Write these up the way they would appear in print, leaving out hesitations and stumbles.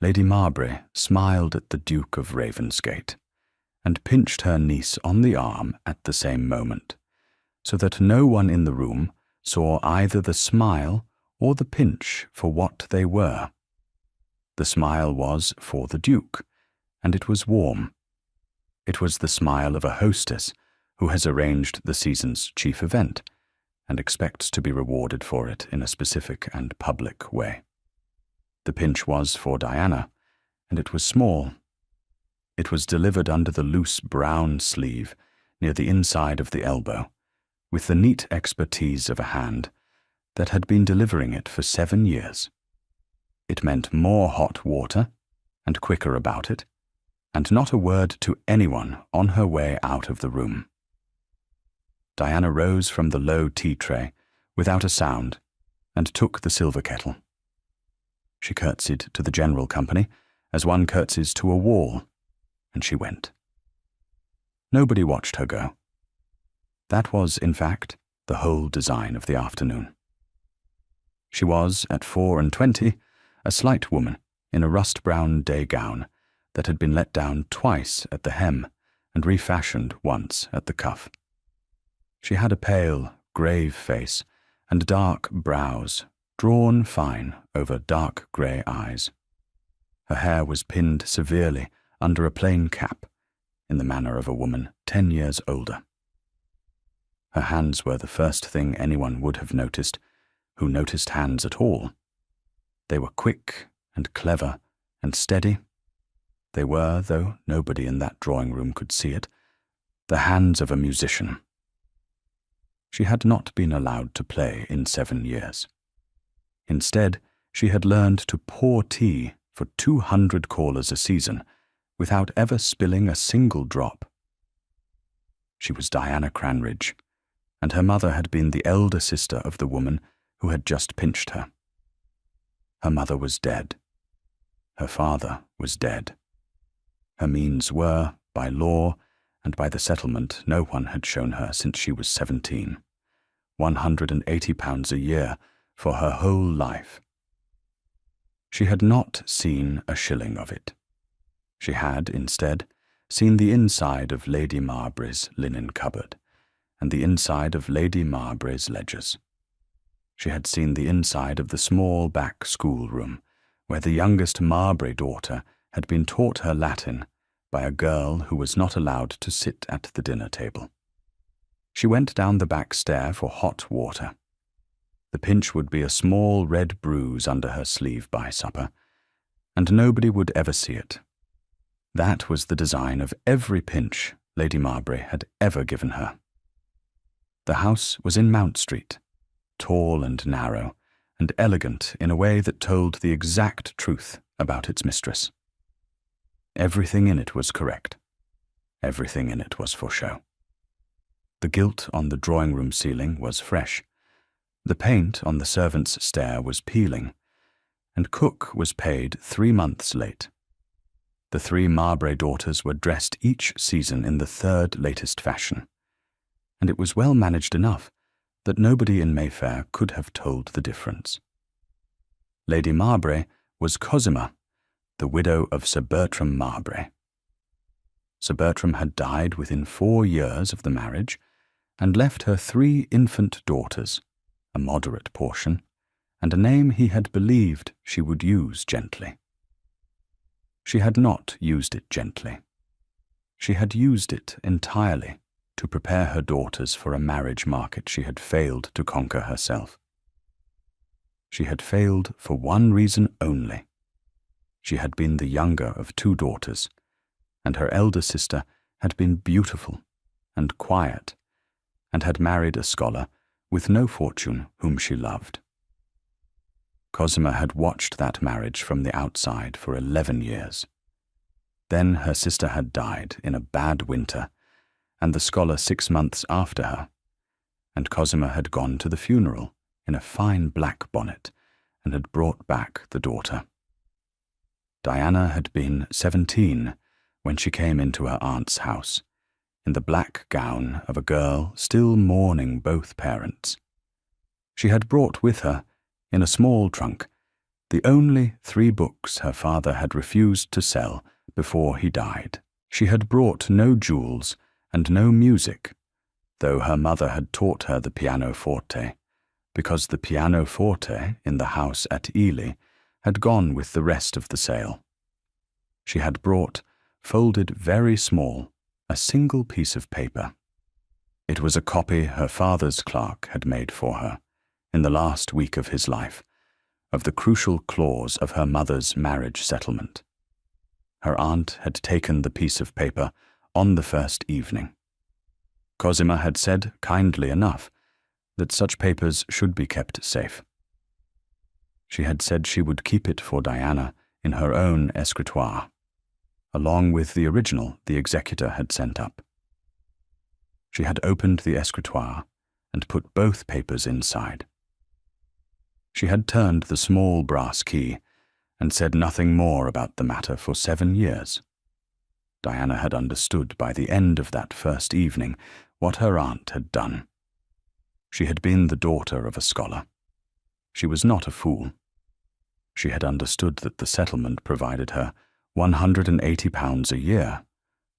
Lady Marbury smiled at the Duke of Ravensgate and pinched her niece on the arm at the same moment, so that no one in the room saw either the smile or the pinch for what they were. The smile was for the Duke, and it was warm. It was the smile of a hostess who has arranged the season's chief event and expects to be rewarded for it in a specific and public way. The pinch was for Diana, and it was small. It was delivered under the loose brown sleeve near the inside of the elbow, with the neat expertise of a hand that had been delivering it for 7 years. It meant more hot water, and quicker about it, and not a word to anyone on her way out of the room. Diana rose from the low tea tray without a sound and took the silver kettle. She curtsied to the general company as one curtsies to a wall, and she went. Nobody watched her go. That was, in fact, the whole design of the afternoon. She was, at 24, a slight woman in a rust-brown day gown that had been let down twice at the hem and refashioned once at the cuff. She had a pale, grave face and dark brows drawn fine over dark grey eyes. Her hair was pinned severely under a plain cap, in the manner of a woman 10 years older. Her hands were the first thing anyone would have noticed, who noticed hands at all. They were quick and clever and steady. They were, though nobody in that drawing-room could see it, the hands of a musician. She had not been allowed to play in 7 years. Instead, she had learned to pour tea for 200 callers a season without ever spilling a single drop. She was Diana Cranridge, and her mother had been the elder sister of the woman who had just pinched her. Her mother was dead. Her father was dead. Her means were, by law and by the settlement no one had shown her since she was 17, £180 a year for her whole life. She had not seen a shilling of it. She had, instead, seen the inside of Lady Marbury's linen cupboard and the inside of Lady Marbury's ledgers. She had seen the inside of the small back schoolroom where the youngest Marbury daughter had been taught her Latin by a girl who was not allowed to sit at the dinner table. She went down the back stair for hot water. The pinch would be a small red bruise under her sleeve by supper, and nobody would ever see it. That was the design of every pinch Lady Marbury had ever given her. The house was in Mount Street, tall and narrow, and elegant in a way that told the exact truth about its mistress. Everything in it was correct. Everything in it was for show. The gilt on the drawing-room ceiling was fresh. The paint on the servants' stair was peeling, and cook was paid 3 months late. The 3 Marbury daughters were dressed each season in the 3rd latest fashion, and it was well managed enough that nobody in Mayfair could have told the difference. Lady Marbury was Cosima, the widow of Sir Bertram Marbury. Sir Bertram had died within 4 years of the marriage and left her 3 infant daughters, a moderate portion, and a name he had believed she would use gently. She had not used it gently. She had used it entirely to prepare her daughters for a marriage market she had failed to conquer herself. She had failed for one reason only. She had been the younger of 2 daughters, and her elder sister had been beautiful and quiet, and had married a scholar with no fortune whom she loved. Cosima had watched that marriage from the outside for 11 years. Then her sister had died in a bad winter, and the scholar 6 months after her, and Cosima had gone to the funeral in a fine black bonnet and had brought back the daughter. Diana had been 17 when she came into her aunt's house, in the black gown of a girl still mourning both parents. She had brought with her, in a small trunk, the only 3 books her father had refused to sell before he died. She had brought no jewels and no music, though her mother had taught her the pianoforte, because the pianoforte in the house at Ely had gone with the rest of the sale. She had brought, folded very small, a single piece of paper. It was a copy her father's clerk had made for her, in the last week of his life, of the crucial clause of her mother's marriage settlement. Her aunt had taken the piece of paper on the first evening. Cosima had said kindly enough that such papers should be kept safe. She had said she would keep it for Diana in her own escritoire, along with the original the executor had sent up. She had opened the escritoire and put both papers inside. She had turned the small brass key and said nothing more about the matter for 7 years. Diana had understood by the end of that first evening what her aunt had done. She had been the daughter of a scholar. She was not a fool. She had understood that the settlement provided her £180 a year,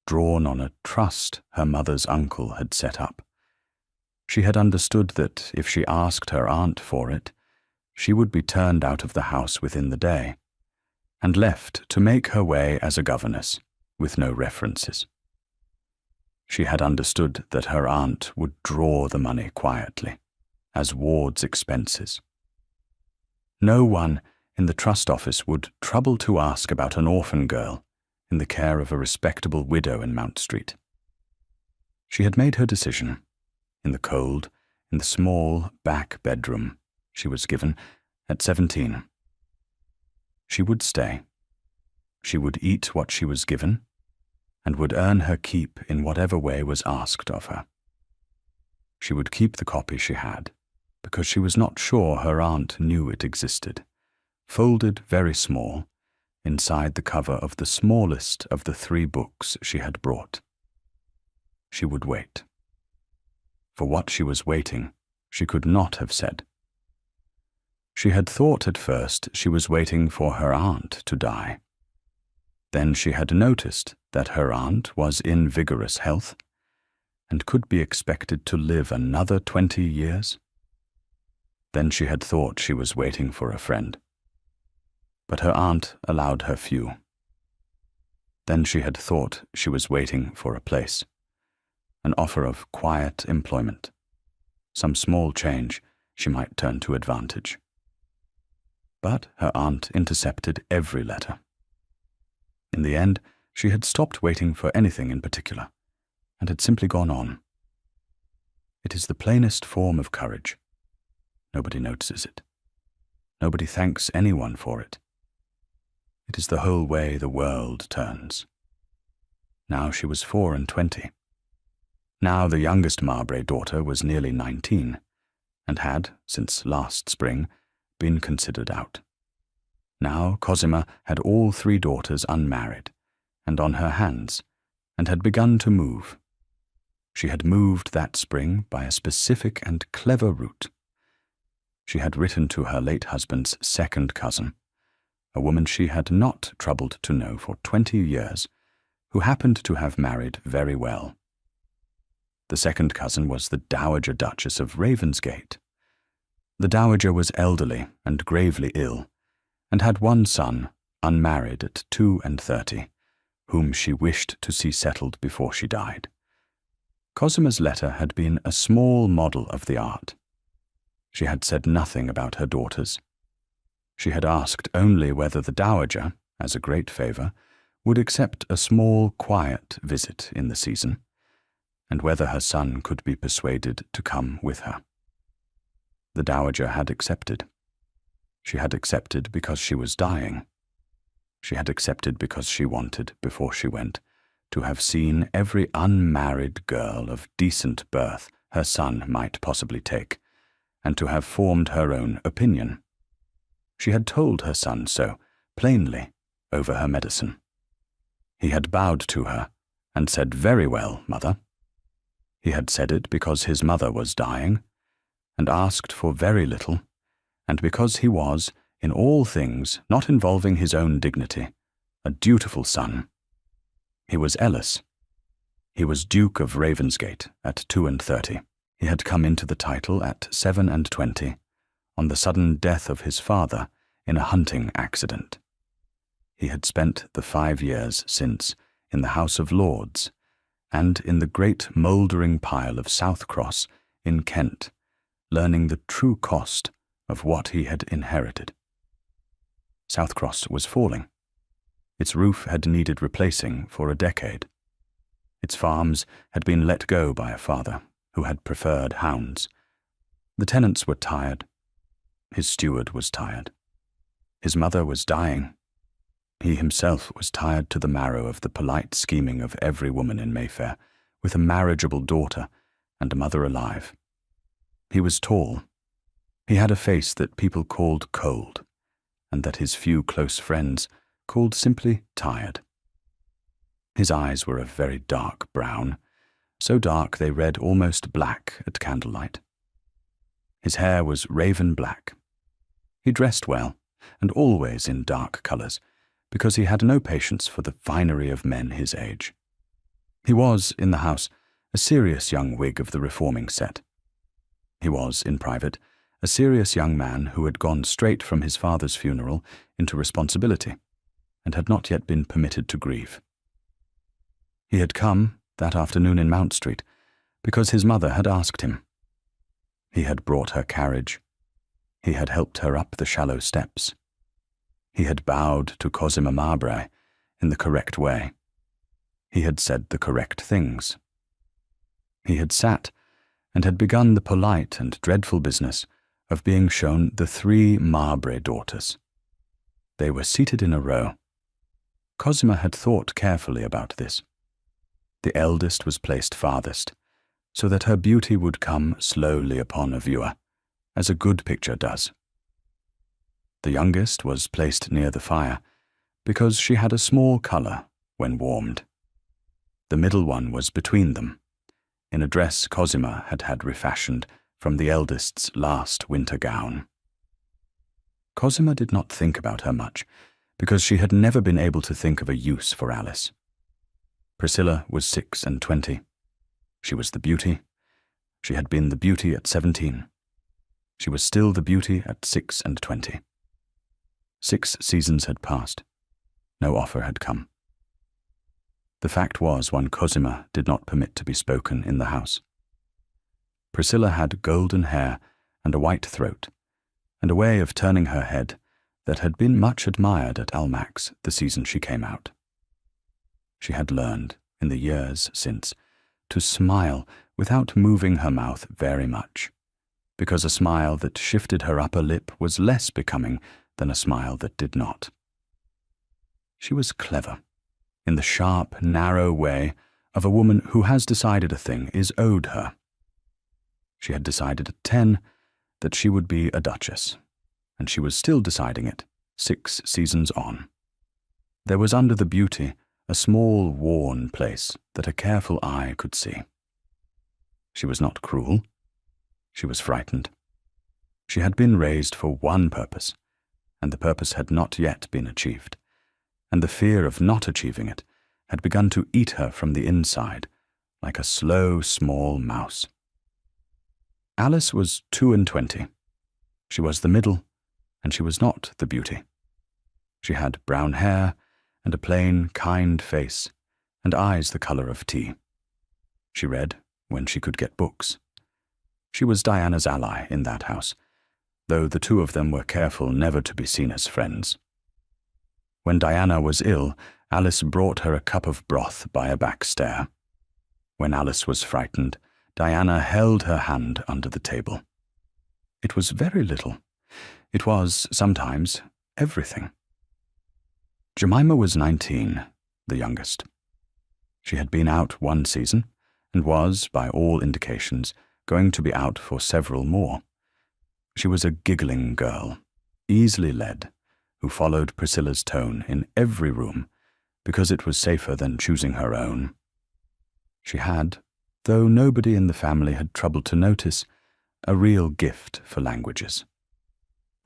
drawn on a trust her mother's uncle had set up. She had understood that if she asked her aunt for it, she would be turned out of the house within the day, and left to make her way as a governess, with no references. She had understood that her aunt would draw the money quietly, as ward's expenses. No one in the trust office would trouble to ask about an orphan girl in the care of a respectable widow in Mount Street. She had made her decision, in the cold, in the small back bedroom she was given at 17. She would stay. She would eat what she was given, and would earn her keep in whatever way was asked of her. She would keep the copy she had, because she was not sure her aunt knew it existed, folded very small, inside the cover of the smallest of the 3 books she had brought. She would wait. For what she was waiting, she could not have said. She had thought at first she was waiting for her aunt to die. Then she had noticed that her aunt was in vigorous health, and could be expected to live another 20 years. Then she had thought she was waiting for a friend. But her aunt allowed her few. Then she had thought she was waiting for a place, an offer of quiet employment, some small change she might turn to advantage. But her aunt intercepted every letter. In the end, she had stopped waiting for anything in particular, and had simply gone on. It is the plainest form of courage. Nobody notices it. Nobody thanks anyone for it. It is the whole way the world turns. Now she was 24. Now the youngest Mowbray daughter was nearly 19, and had, since last spring, been considered out. Now Cosima had all 3 daughters unmarried, and on her hands, and had begun to move. She had moved that spring by a specific and clever route. She had written to her late husband's second cousin, a woman she had not troubled to know for 20 years, who happened to have married very well. The second cousin was the Dowager Duchess of Ravensgate. The dowager was elderly and gravely ill, and had one son, unmarried at 32, whom she wished to see settled before she died. Cosima's letter had been a small model of the art. She had said nothing about her daughters. She had asked only whether the dowager, as a great favour, would accept a small, quiet visit in the season, and whether her son could be persuaded to come with her. The dowager had accepted. She had accepted because she was dying. She had accepted because she wanted, before she went, to have seen every unmarried girl of decent birth her son might possibly take, and to have formed her own opinion. She had told her son so, plainly, over her medicine. He had bowed to her, and said, "Very well, mother." He had said it because his mother was dying, and asked for very little, and because he was, in all things not involving his own dignity, a dutiful son. He was Ellis. He was Duke of Ravensgate at 32. He had come into the title at 27, on the sudden death of his father in a hunting accident. He had spent the 5 years since in the House of Lords, and in the great mouldering pile of South Cross in Kent, learning the true cost of what he had inherited. South Cross was falling. Its roof had needed replacing for a decade. Its farms had been let go by a father who had preferred hounds. The tenants were tired. His steward was tired. His mother was dying. He himself was tired to the marrow of the polite scheming of every woman in Mayfair, with a marriageable daughter and a mother alive. He was tall. He had a face that people called cold, and that his few close friends called simply tired. His eyes were a very dark brown, so dark they read almost black at candlelight. His hair was raven black. He dressed well, and always in dark colours, because he had no patience for the finery of men his age. He was, in the house, a serious young Whig of the reforming set. He was, in private, a serious young man who had gone straight from his father's funeral into responsibility, and had not yet been permitted to grieve. He had come, that afternoon in Mount Street, because his mother had asked him. He had brought her carriage. He had helped her up the shallow steps. He had bowed to Cosima Mowbray in the correct way. He had said the correct things. He had sat and had begun the polite and dreadful business of being shown the 3 Mowbray daughters. They were seated in a row. Cosima had thought carefully about this. The eldest was placed farthest, so that her beauty would come slowly upon a viewer, as a good picture does. The youngest was placed near the fire, because she had a small colour when warmed. The middle one was between them, in a dress Cosima had had refashioned from the eldest's last winter gown. Cosima did not think about her much, because she had never been able to think of a use for Alice. Priscilla was 26. She was the beauty. She had been the beauty at 17. She was still the beauty at 26. 6 seasons had passed. No offer had come. The fact was one Cosima did not permit to be spoken in the house. Priscilla had golden hair and a white throat, and a way of turning her head that had been much admired at Almack's the season she came out. She had learned, in the years since, to smile without moving her mouth very much, because a smile that shifted her upper lip was less becoming than a smile that did not. She was clever, in the sharp, narrow way of a woman who has decided a thing is owed her. She had decided at 10 that she would be a duchess, and she was still deciding it 6 seasons on. There was under the beauty a small, worn place that a careful eye could see. She was not cruel. She was frightened. She had been raised for one purpose, and the purpose had not yet been achieved, and the fear of not achieving it had begun to eat her from the inside, like a slow, small mouse. Alice was 22. She was the middle, and she was not the beauty. She had brown hair, and a plain, kind face, and eyes the colour of tea. She read when she could get books. She was Diana's ally in that house, though the two of them were careful never to be seen as friends. When Diana was ill, Alice brought her a cup of broth by a back stair. When Alice was frightened, Diana held her hand under the table. It was very little. It was, sometimes, everything. Jemima was 19, the youngest. She had been out one season, and was, by all indications, going to be out for several more. She was a giggling girl, easily led, who followed Priscilla's tone in every room, because it was safer than choosing her own. She had, though nobody in the family had troubled to notice, a real gift for languages.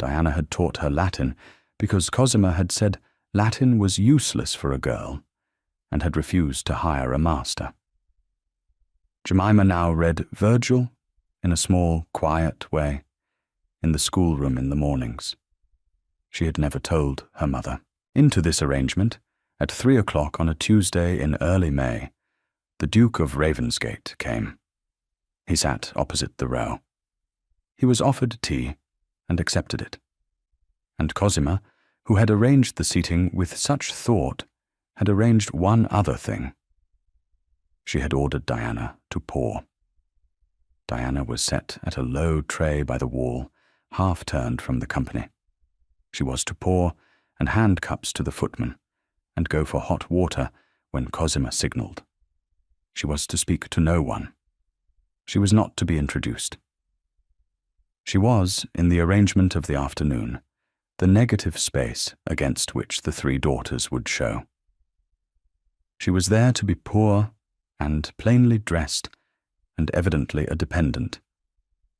Diana had taught her Latin because Cosima had said Latin was useless for a girl and had refused to hire a master. Jemima now read Virgil in a small, quiet way in the schoolroom in the mornings. She had never told her mother. Into this arrangement, at 3 o'clock on a Tuesday in early May, the Duke of Ravensgate came. He sat opposite the row. He was offered tea and accepted it. And Cosima, who had arranged the seating with such thought, had arranged one other thing. She had ordered Diana to pour. Diana was set at a low tray by the wall, half turned from the company. She was to pour and hand cups to the footman, and go for hot water when Cosima signalled. She was to speak to no one. She was not to be introduced. She was, in the arrangement of the afternoon, the negative space against which the three daughters would show. She was there to be poor and plainly dressed and evidently a dependent,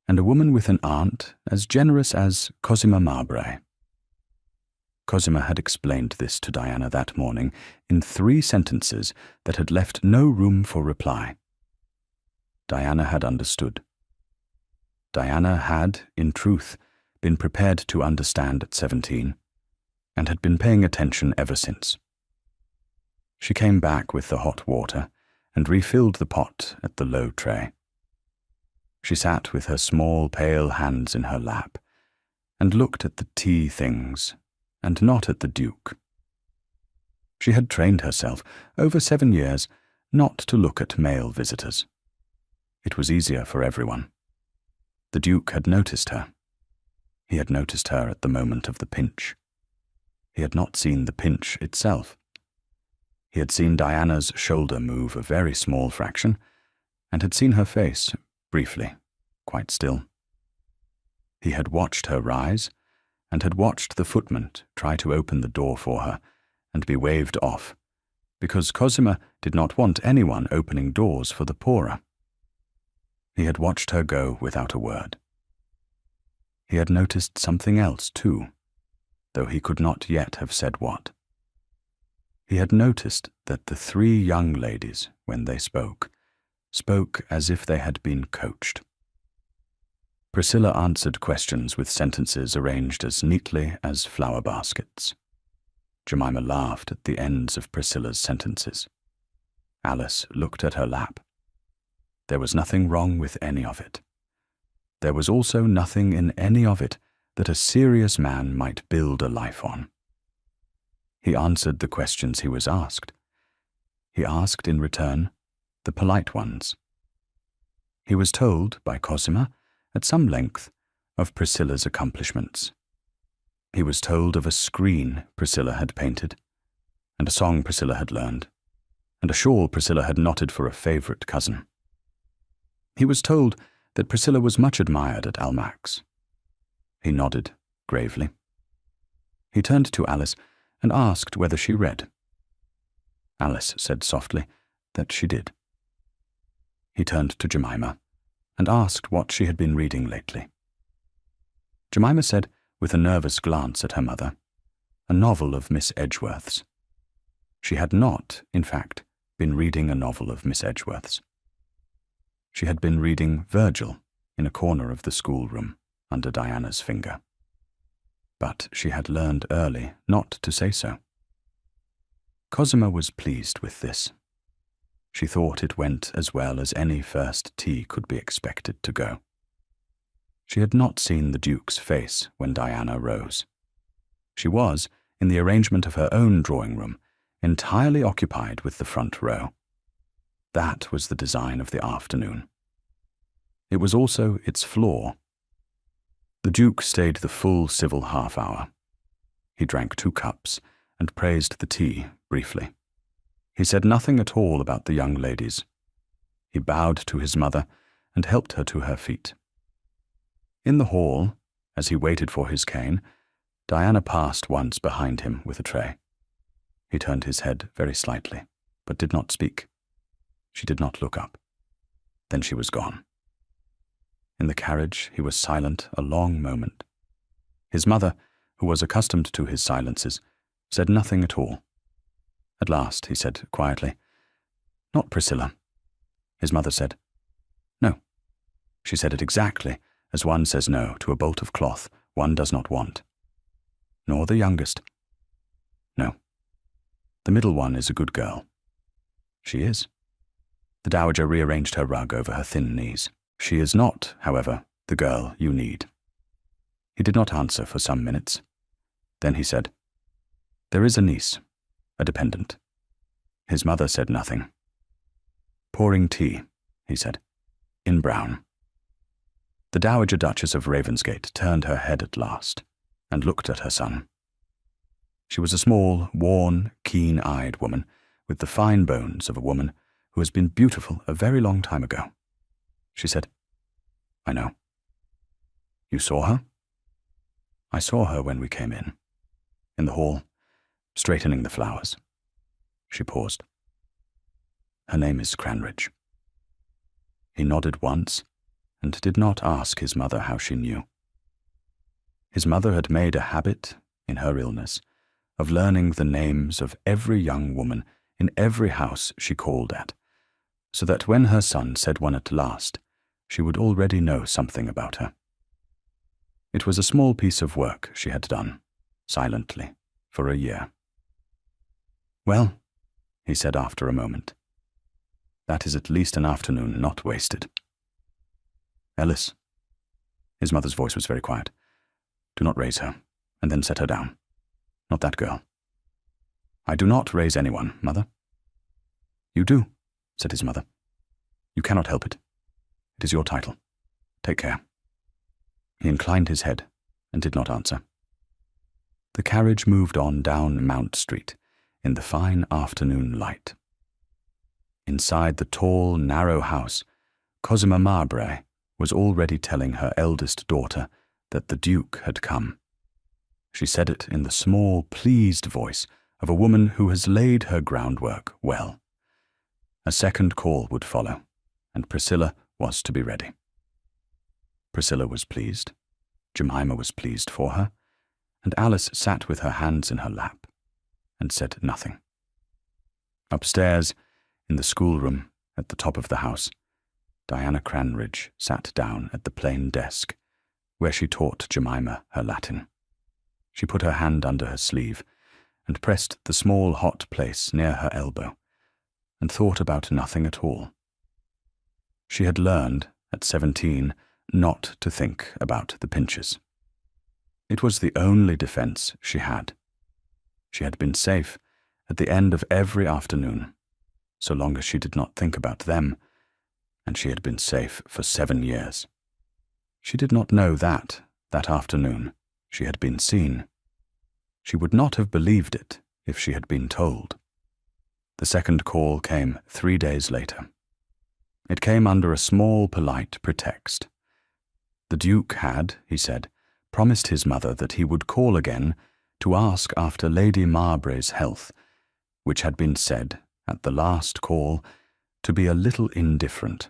and a woman with an aunt as generous as Cosima Mowbray. Cosima had explained this to Diana that morning in 3 sentences that had left no room for reply. Diana had understood. Diana had, in truth, been prepared to understand at 17, and had been paying attention ever since. She came back with the hot water and refilled the pot at the low tray. She sat with her small, pale hands in her lap, and looked at the tea things, and not at the Duke. She had trained herself, over 7 years, not to look at male visitors. It was easier for everyone. The Duke had noticed her. He had noticed her at the moment of the pinch. He had not seen the pinch itself. He had seen Diana's shoulder move a very small fraction, and had seen her face, briefly, quite still. He had watched her rise, and had watched the footman try to open the door for her and be waved off, because Cosima did not want anyone opening doors for the poorer. He had watched her go without a word. He had noticed something else, too, though he could not yet have said what. He had noticed that the 3 young ladies, when they spoke as if they had been coached. Priscilla answered questions with sentences arranged as neatly as flower baskets. Jemima laughed at the ends of Priscilla's sentences. Alice looked at her lap. There was nothing wrong with any of it. There was also nothing in any of it that a serious man might build a life on. He answered the questions he was asked. He asked in return the polite ones. He was told by Cosima, at some length, of Priscilla's accomplishments. He was told of a screen Priscilla had painted, and a song Priscilla had learned, and a shawl Priscilla had knotted for a favourite cousin. He was told that Priscilla was much admired at Almack's. He nodded gravely. He turned to Alice and asked whether she read. Alice said softly that she did. He turned to Jemima and asked what she had been reading lately. Jemima said, with a nervous glance at her mother, a novel of Miss Edgeworth's. She had not, in fact, been reading a novel of Miss Edgeworth's. She had been reading Virgil in a corner of the schoolroom under Diana's finger. But she had learned early not to say so. Cosima was pleased with this. She thought it went as well as any first tea could be expected to go. She had not seen the Duke's face when Diana rose. She was, in the arrangement of her own drawing-room, entirely occupied with the front row. That was the design of the afternoon. It was also its floor. The Duke stayed the full civil half-hour. He drank 2 cups and praised the tea briefly. He said nothing at all about the young ladies. He bowed to his mother and helped her to her feet. In the hall, as he waited for his cane, Diana passed once behind him with a tray. He turned his head very slightly, but did not speak. She did not look up. Then she was gone. In the carriage he was silent a long moment. His mother, who was accustomed to his silences, said nothing at all. At last he said quietly, "Not Priscilla." His mother said, "No." She said it exactly as one says no to a bolt of cloth one does not want. "Nor the youngest." "No. The middle one is a good girl." "She is." The dowager rearranged her rug over her thin knees. "She is not, however, the girl you need." He did not answer for some minutes. Then he said, "There is a niece, a dependent." His mother said nothing. "Pouring tea," he said, "in brown." The Dowager Duchess of Ravensgate turned her head at last and looked at her son. She was a small, worn, keen-eyed woman with the fine bones of a woman who has been beautiful a very long time ago. She said, "I know." "You saw her?" "I saw her when we came in the hall, straightening the flowers." She paused. "Her name is Cranridge." He nodded once and did not ask his mother how she knew. His mother had made a habit, in her illness, of learning the names of every young woman in every house she called at, so that when her son said one at last, she would already know something about her. It was a small piece of work she had done, silently, for a year. "Well," he said after a moment, "that is at least an afternoon not wasted. Ellis," his mother's voice was very quiet, "do not raise her, and then set her down. Not that girl." "I do not raise anyone, mother." "You do," said his mother. "You cannot help it. It is your title. Take care." He inclined his head and did not answer. The carriage moved on down Mount Street in the fine afternoon light. Inside the tall, narrow house, Cosima Mowbray was already telling her eldest daughter that the Duke had come. She said it in the small, pleased voice of a woman who has laid her groundwork well. A second call would follow, and Priscilla was to be ready. Priscilla was pleased, Jemima was pleased for her, and Alice sat with her hands in her lap and said nothing. Upstairs, in the schoolroom at the top of the house, Diana Cranridge sat down at the plain desk where she taught Jemima her Latin. She put her hand under her sleeve and pressed the small hot place near her elbow and thought about nothing at all. She had learned, at 17, not to think about the Pinches. It was the only defense she had. She had been safe at the end of every afternoon, so long as she did not think about them, and she had been safe for 7 years. She did not know that afternoon, she had been seen. She would not have believed it if she had been told. The second call came 3 days later. It came under a small, polite pretext. The Duke had, he said, promised his mother that he would call again to ask after Lady Mowbray's health, which had been said, at the last call, to be a little indifferent.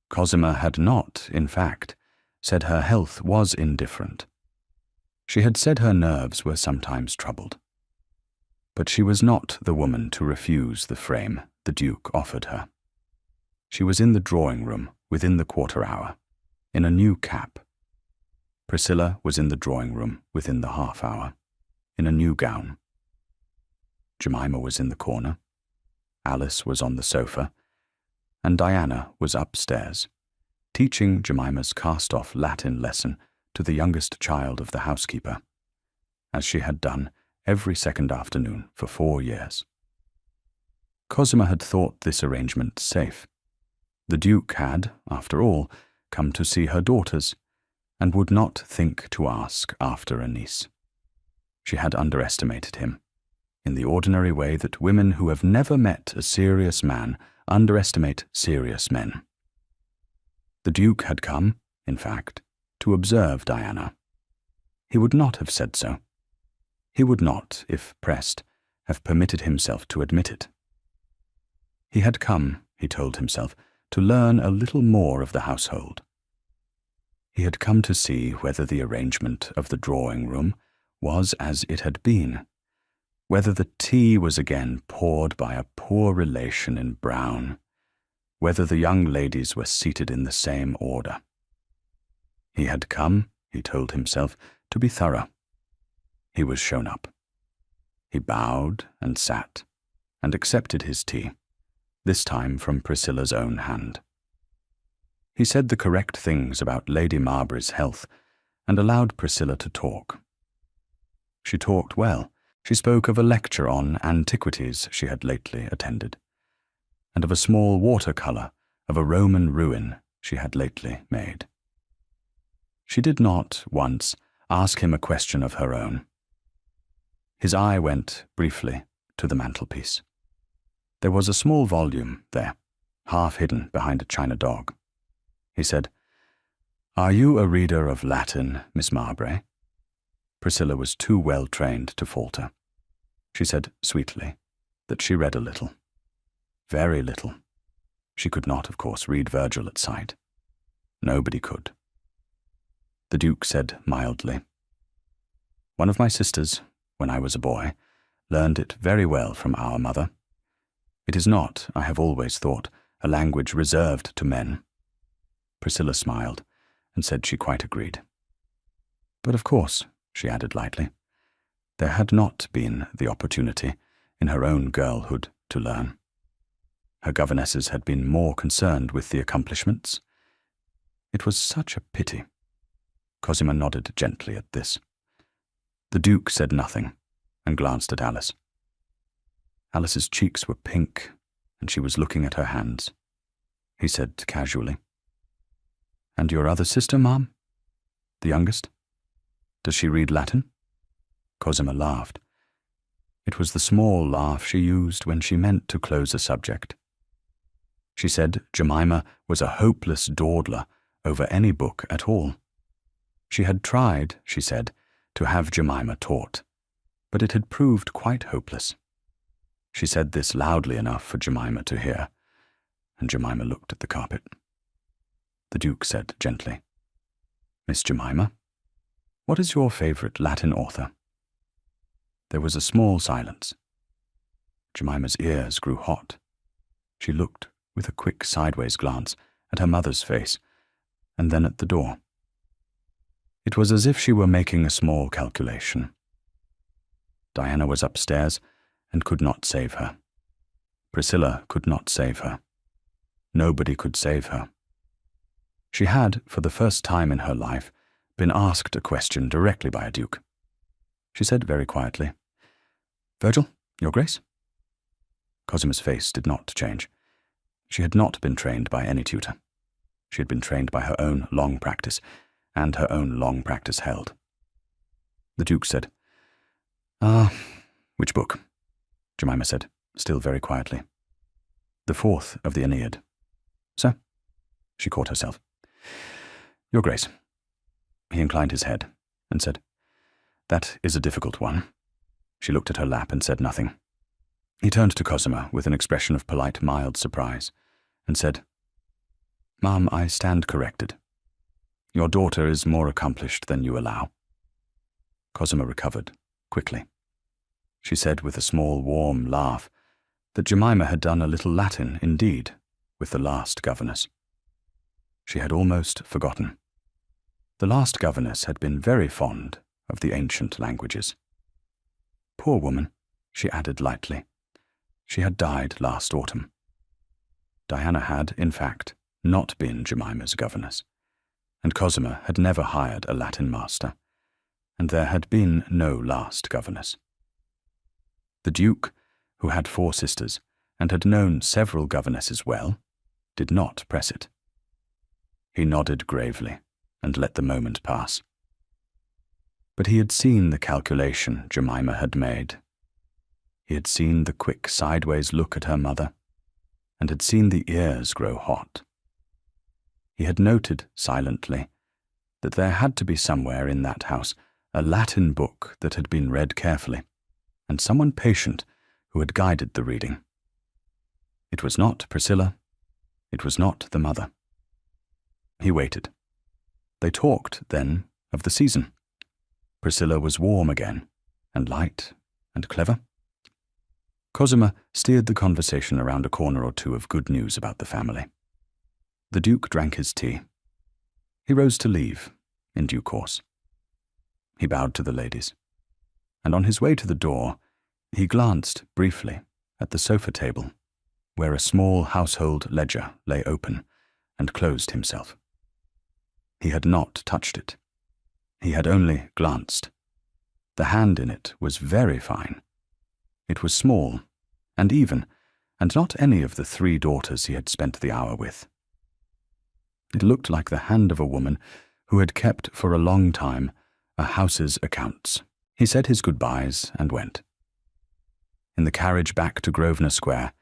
Cosima had not, in fact, said her health was indifferent. She had said her nerves were sometimes troubled. But she was not the woman to refuse the frame the Duke offered her. She was in the drawing-room within the quarter hour, in a new cap. Priscilla was in the drawing-room within the half-hour, in a new gown. Jemima was in the corner, Alice was on the sofa, and Diana was upstairs, teaching Jemima's cast-off Latin lesson to the youngest child of the housekeeper, as she had done every second afternoon for 4 years. Cosima had thought this arrangement safe. The Duke had, after all, come to see her daughters, and would not think to ask after a niece. She had underestimated him, in the ordinary way that women who have never met a serious man underestimate serious men. The Duke had come, in fact, to observe Diana. He would not have said so. He would not, if pressed, have permitted himself to admit it. He had come, he told himself, to learn a little more of the household. He had come to see whether the arrangement of the drawing-room was as it had been, whether the tea was again poured by a poor relation in brown, whether the young ladies were seated in the same order. He had come, he told himself, to be thorough. He was shown up. He bowed and sat, and accepted his tea, this time from Priscilla's own hand. He said the correct things about Lady Marbury's health, and allowed Priscilla to talk. She talked well. She spoke of a lecture on antiquities she had lately attended, and of a small watercolour of a Roman ruin she had lately made. She did not, once, ask him a question of her own. His eye went, briefly, to the mantelpiece. There was a small volume there, half hidden behind a china dog. He said, "Are you a reader of Latin, Miss Marbury?" Priscilla was too well trained to falter. She said sweetly that she read a little. Very little. She could not, of course, read Virgil at sight. Nobody could. The Duke said mildly, "One of my sisters, when I was a boy, learned it very well from our mother. It is not, I have always thought, a language reserved to men." Priscilla smiled and said she quite agreed. But of course, she added lightly, there had not been the opportunity in her own girlhood to learn. Her governesses had been more concerned with the accomplishments. It was such a pity. Cosima nodded gently at this. The Duke said nothing and glanced at Alice. Alice's cheeks were pink, and she was looking at her hands. He said casually, "And your other sister, Ma'am? The youngest? Does she read Latin?" Cosima laughed. It was the small laugh she used when she meant to close a subject. She said Jemima was a hopeless dawdler over any book at all. She had tried, she said, to have Jemima taught, but it had proved quite hopeless. She said this loudly enough for Jemima to hear, and Jemima looked at the carpet. The Duke said gently, "Miss Jemima, what is your favourite Latin author?" There was a small silence. Jemima's ears grew hot. She looked, with a quick sideways glance, at her mother's face, and then at the door. It was as if she were making a small calculation. Diana was upstairs and could not save her. Priscilla could not save her. Nobody could save her. She had, for the first time in her life, been asked a question directly by a duke. She said very quietly, "Virgil, Your Grace?" Cosima's face did not change. She had not been trained by any tutor. She had been trained by her own long practice, and her own long practice held. The Duke said, Which book?" Jemima said, still very quietly. "The fourth of the Aeneid." "Sir?" She caught herself. "Your Grace." He inclined his head and said, "That is a difficult one." She looked at her lap and said nothing. He turned to Cosima with an expression of polite, mild surprise, and said, "Ma'am, I stand corrected. Your daughter is more accomplished than you allow." Cosima recovered, quickly. She said with a small, warm laugh that Jemima had done a little Latin, indeed, with the last governess. She had almost forgotten. The last governess had been very fond of the ancient languages. Poor woman, she added lightly. She had died last autumn. Diana had, in fact, not been Jemima's governess, and Cosima had never hired a Latin master, and there had been no last governess. The Duke, who had 4 sisters and had known several governesses well, did not press it. He nodded gravely and let the moment pass. But he had seen the calculation Jemima had made. He had seen the quick sideways look at her mother, and had seen the ears grow hot. He had noted, silently, that there had to be somewhere in that house a Latin book that had been read carefully, and someone patient who had guided the reading. It was not Priscilla. It was not the mother. He waited. They talked, then, of the season. Priscilla was warm again, and light, and clever. Cosima steered the conversation around a corner or two of good news about the family. The Duke drank his tea. He rose to leave, in due course. He bowed to the ladies, and on his way to the door, he glanced briefly at the sofa table, where a small household ledger lay open, and closed himself. He had not touched it. He had only glanced. The hand in it was very fine. It was small, and even, and not any of the 3 daughters he had spent the hour with. It looked like the hand of a woman who had kept for a long time a house's accounts. He said his goodbyes and went. In the carriage back to Grosvenor Square,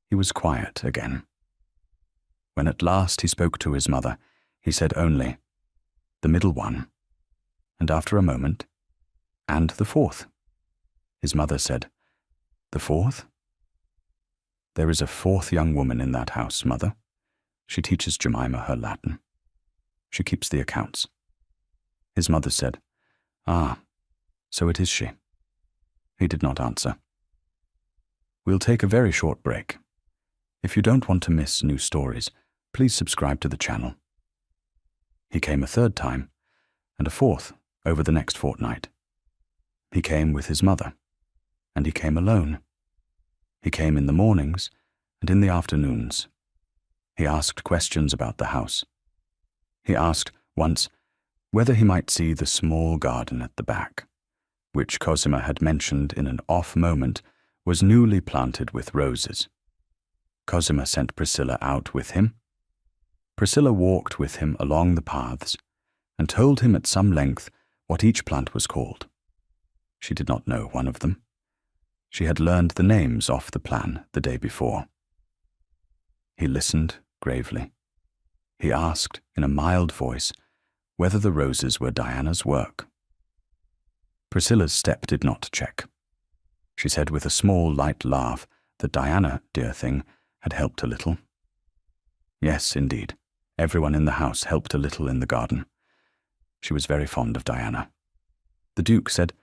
he was quiet again. When at last he spoke to his mother, he said only, "The middle one," and after a moment, "And the 4th." His mother said, "The 4th? There is a 4th young woman in that house, mother. She teaches Jemima her Latin. She keeps the accounts." His mother said, "Ah, so it is she." He did not answer. "We'll take a very short break. If you don't want to miss new stories, please subscribe to the channel." He came a 3rd time, and a 4th over the next fortnight. He came with his mother, and he came alone. He came in the mornings and in the afternoons. He asked questions about the house. He asked, once, whether he might see the small garden at the back, which Cosima had mentioned in an off moment was newly planted with roses. Cosima sent Priscilla out with him. Priscilla walked with him along the paths, and told him at some length what each plant was called. She did not know one of them. She had learned the names off the plan the day before. He listened gravely. He asked, in a mild voice, whether the roses were Diana's work. Priscilla's step did not check. She said with a small, light laugh that Diana, dear thing, had helped a little. Yes, indeed, everyone in the house helped a little in the garden. She was very fond of Diana. The Duke said,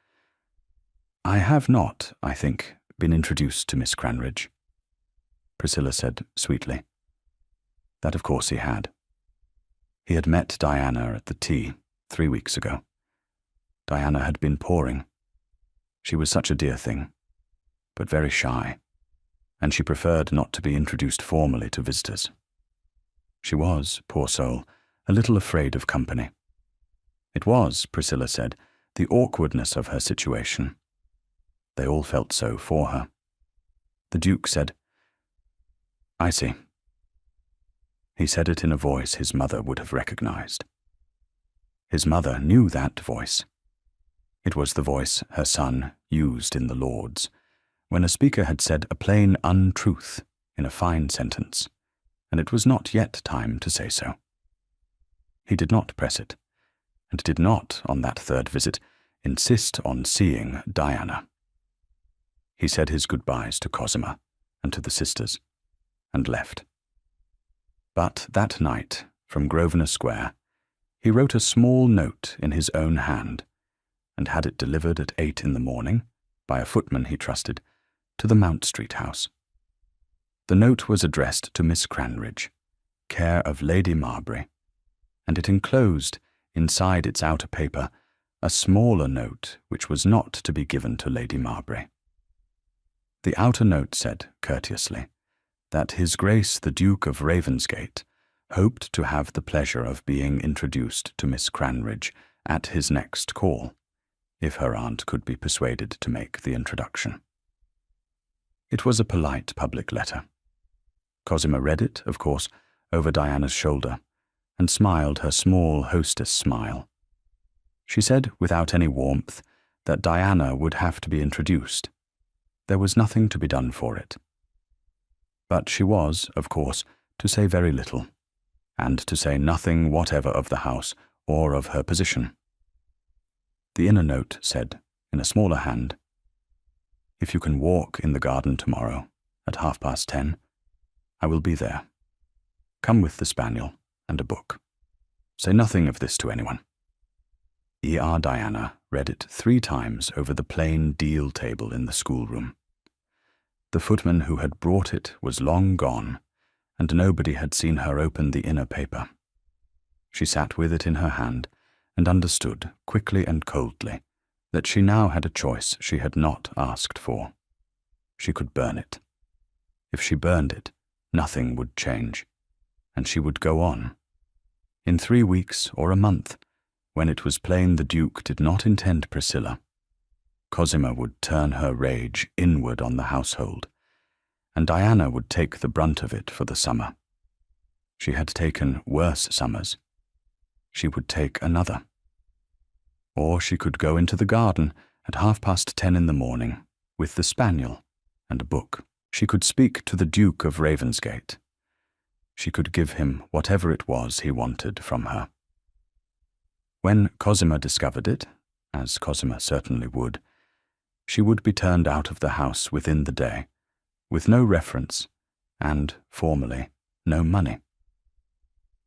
"I have not, I think, been introduced to Miss Cranridge." Priscilla said sweetly, that of course he had. He had met Diana at the tea 3 weeks ago. Diana had been poring. She was such a dear thing, but very shy, and she preferred not to be introduced formally to visitors. She was, poor soul, a little afraid of company. It was, Priscilla said, the awkwardness of her situation. They all felt so for her. The Duke said, "I see." He said it in a voice his mother would have recognized. His mother knew that voice. It was the voice her son used in the Lords, when a speaker had said a plain untruth in a fine sentence, and it was not yet time to say so. He did not press it, and did not, on that 3rd visit, insist on seeing Diana. He said his goodbyes to Cosima and to the sisters, and left. But that night, from Grosvenor Square, he wrote a small note in his own hand, and had it delivered at 8 in the morning, by a footman he trusted, to the Mount Street house. The note was addressed to Miss Cranridge, care of Lady Marbury, and it enclosed, inside its outer paper, a smaller note which was not to be given to Lady Marbury. The outer note said, courteously, that His Grace the Duke of Ravensgate hoped to have the pleasure of being introduced to Miss Cranridge at his next call, if her aunt could be persuaded to make the introduction. It was a polite public letter. Cosima read it, of course, over Diana's shoulder, and smiled her small hostess smile. She said, without any warmth, that Diana would have to be introduced. There was nothing to be done for it. But she was, of course, to say very little, and to say nothing whatever of the house or of her position. The inner note said, in a smaller hand, "If you can walk in the garden tomorrow at 10:30, I will be there. Come with the spaniel and a book." Say nothing of this to anyone." E.R. Diana read it 3 times over the plain deal table in the schoolroom. The footman who had brought it was long gone, and nobody had seen her open the inner paper. She sat with it in her hand, and understood, quickly and coldly, that she now had a choice she had not asked for. She could burn it. If she burned it, nothing would change, and she would go on. In 3 weeks or a month, when it was plain the Duke did not intend Priscilla, Cosima would turn her rage inward on the household, and Diana would take the brunt of it for the summer. She had taken worse summers. She would take another. Or she could go into the garden at 10:30 in the morning with the spaniel and a book. She could speak to the Duke of Ravensgate. She could give him whatever it was he wanted from her. When Cosima discovered it, as Cosima certainly would, she would be turned out of the house within the day, with no reference, and, formally, no money.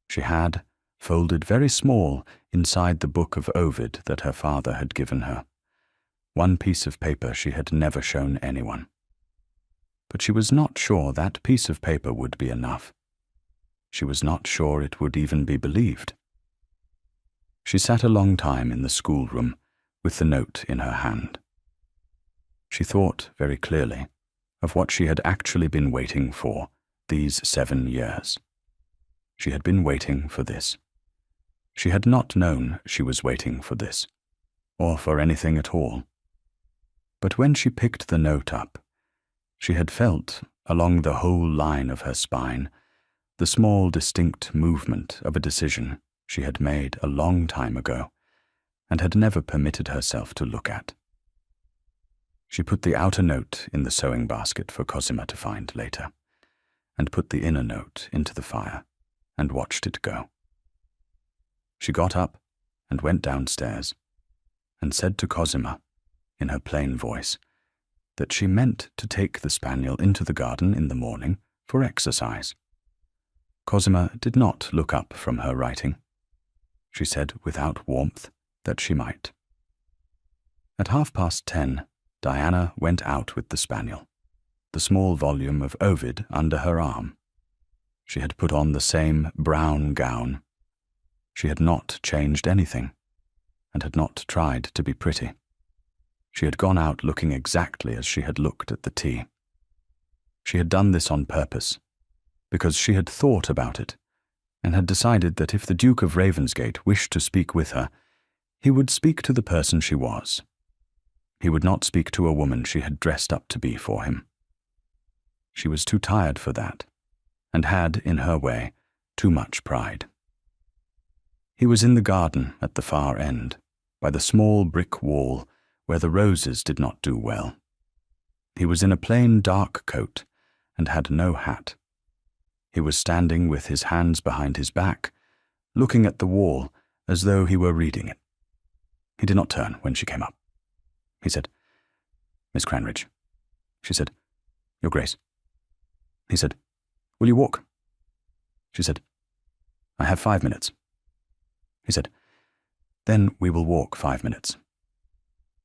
She had, folded very small inside the book of Ovid that her father had given her, one piece of paper she had never shown anyone. But she was not sure that piece of paper would be enough. She was not sure it would even be believed. She sat a long time in the schoolroom with the note in her hand. She thought very clearly of what she had actually been waiting for these 7 years. She had been waiting for this. She had not known she was waiting for this, or for anything at all. But when she picked the note up, she had felt, along the whole line of her spine, the small distinct movement of a decision she had made a long time ago, and had never permitted herself to look at. She put the outer note in the sewing basket for Cosima to find later, and put the inner note into the fire, and watched it go. She got up and went downstairs, and said to Cosima, in her plain voice, that she meant to take the spaniel into the garden in the morning for exercise. Cosima did not look up from her writing. She said without warmth that she might. At 10:30, Diana went out with the spaniel, the small volume of Ovid under her arm. She had put on the same brown gown. She had not changed anything, and had not tried to be pretty. She had gone out looking exactly as she had looked at the tea. She had done this on purpose, because she had thought about it, and had decided that if the Duke of Ravensgate wished to speak with her, he would speak to the person she was. He would not speak to a woman she had dressed up to be for him. She was too tired for that, and had, in her way, too much pride. He was in the garden at the far end, by the small brick wall where the roses did not do well. He was in a plain dark coat, and had no hat. He was standing with his hands behind his back, looking at the wall as though he were reading it. He did not turn when she came up. He said, "Miss Cranridge." She said, "Your Grace." He said, "Will you walk?" She said, "I have 5 minutes." He said, "Then we will walk 5 minutes."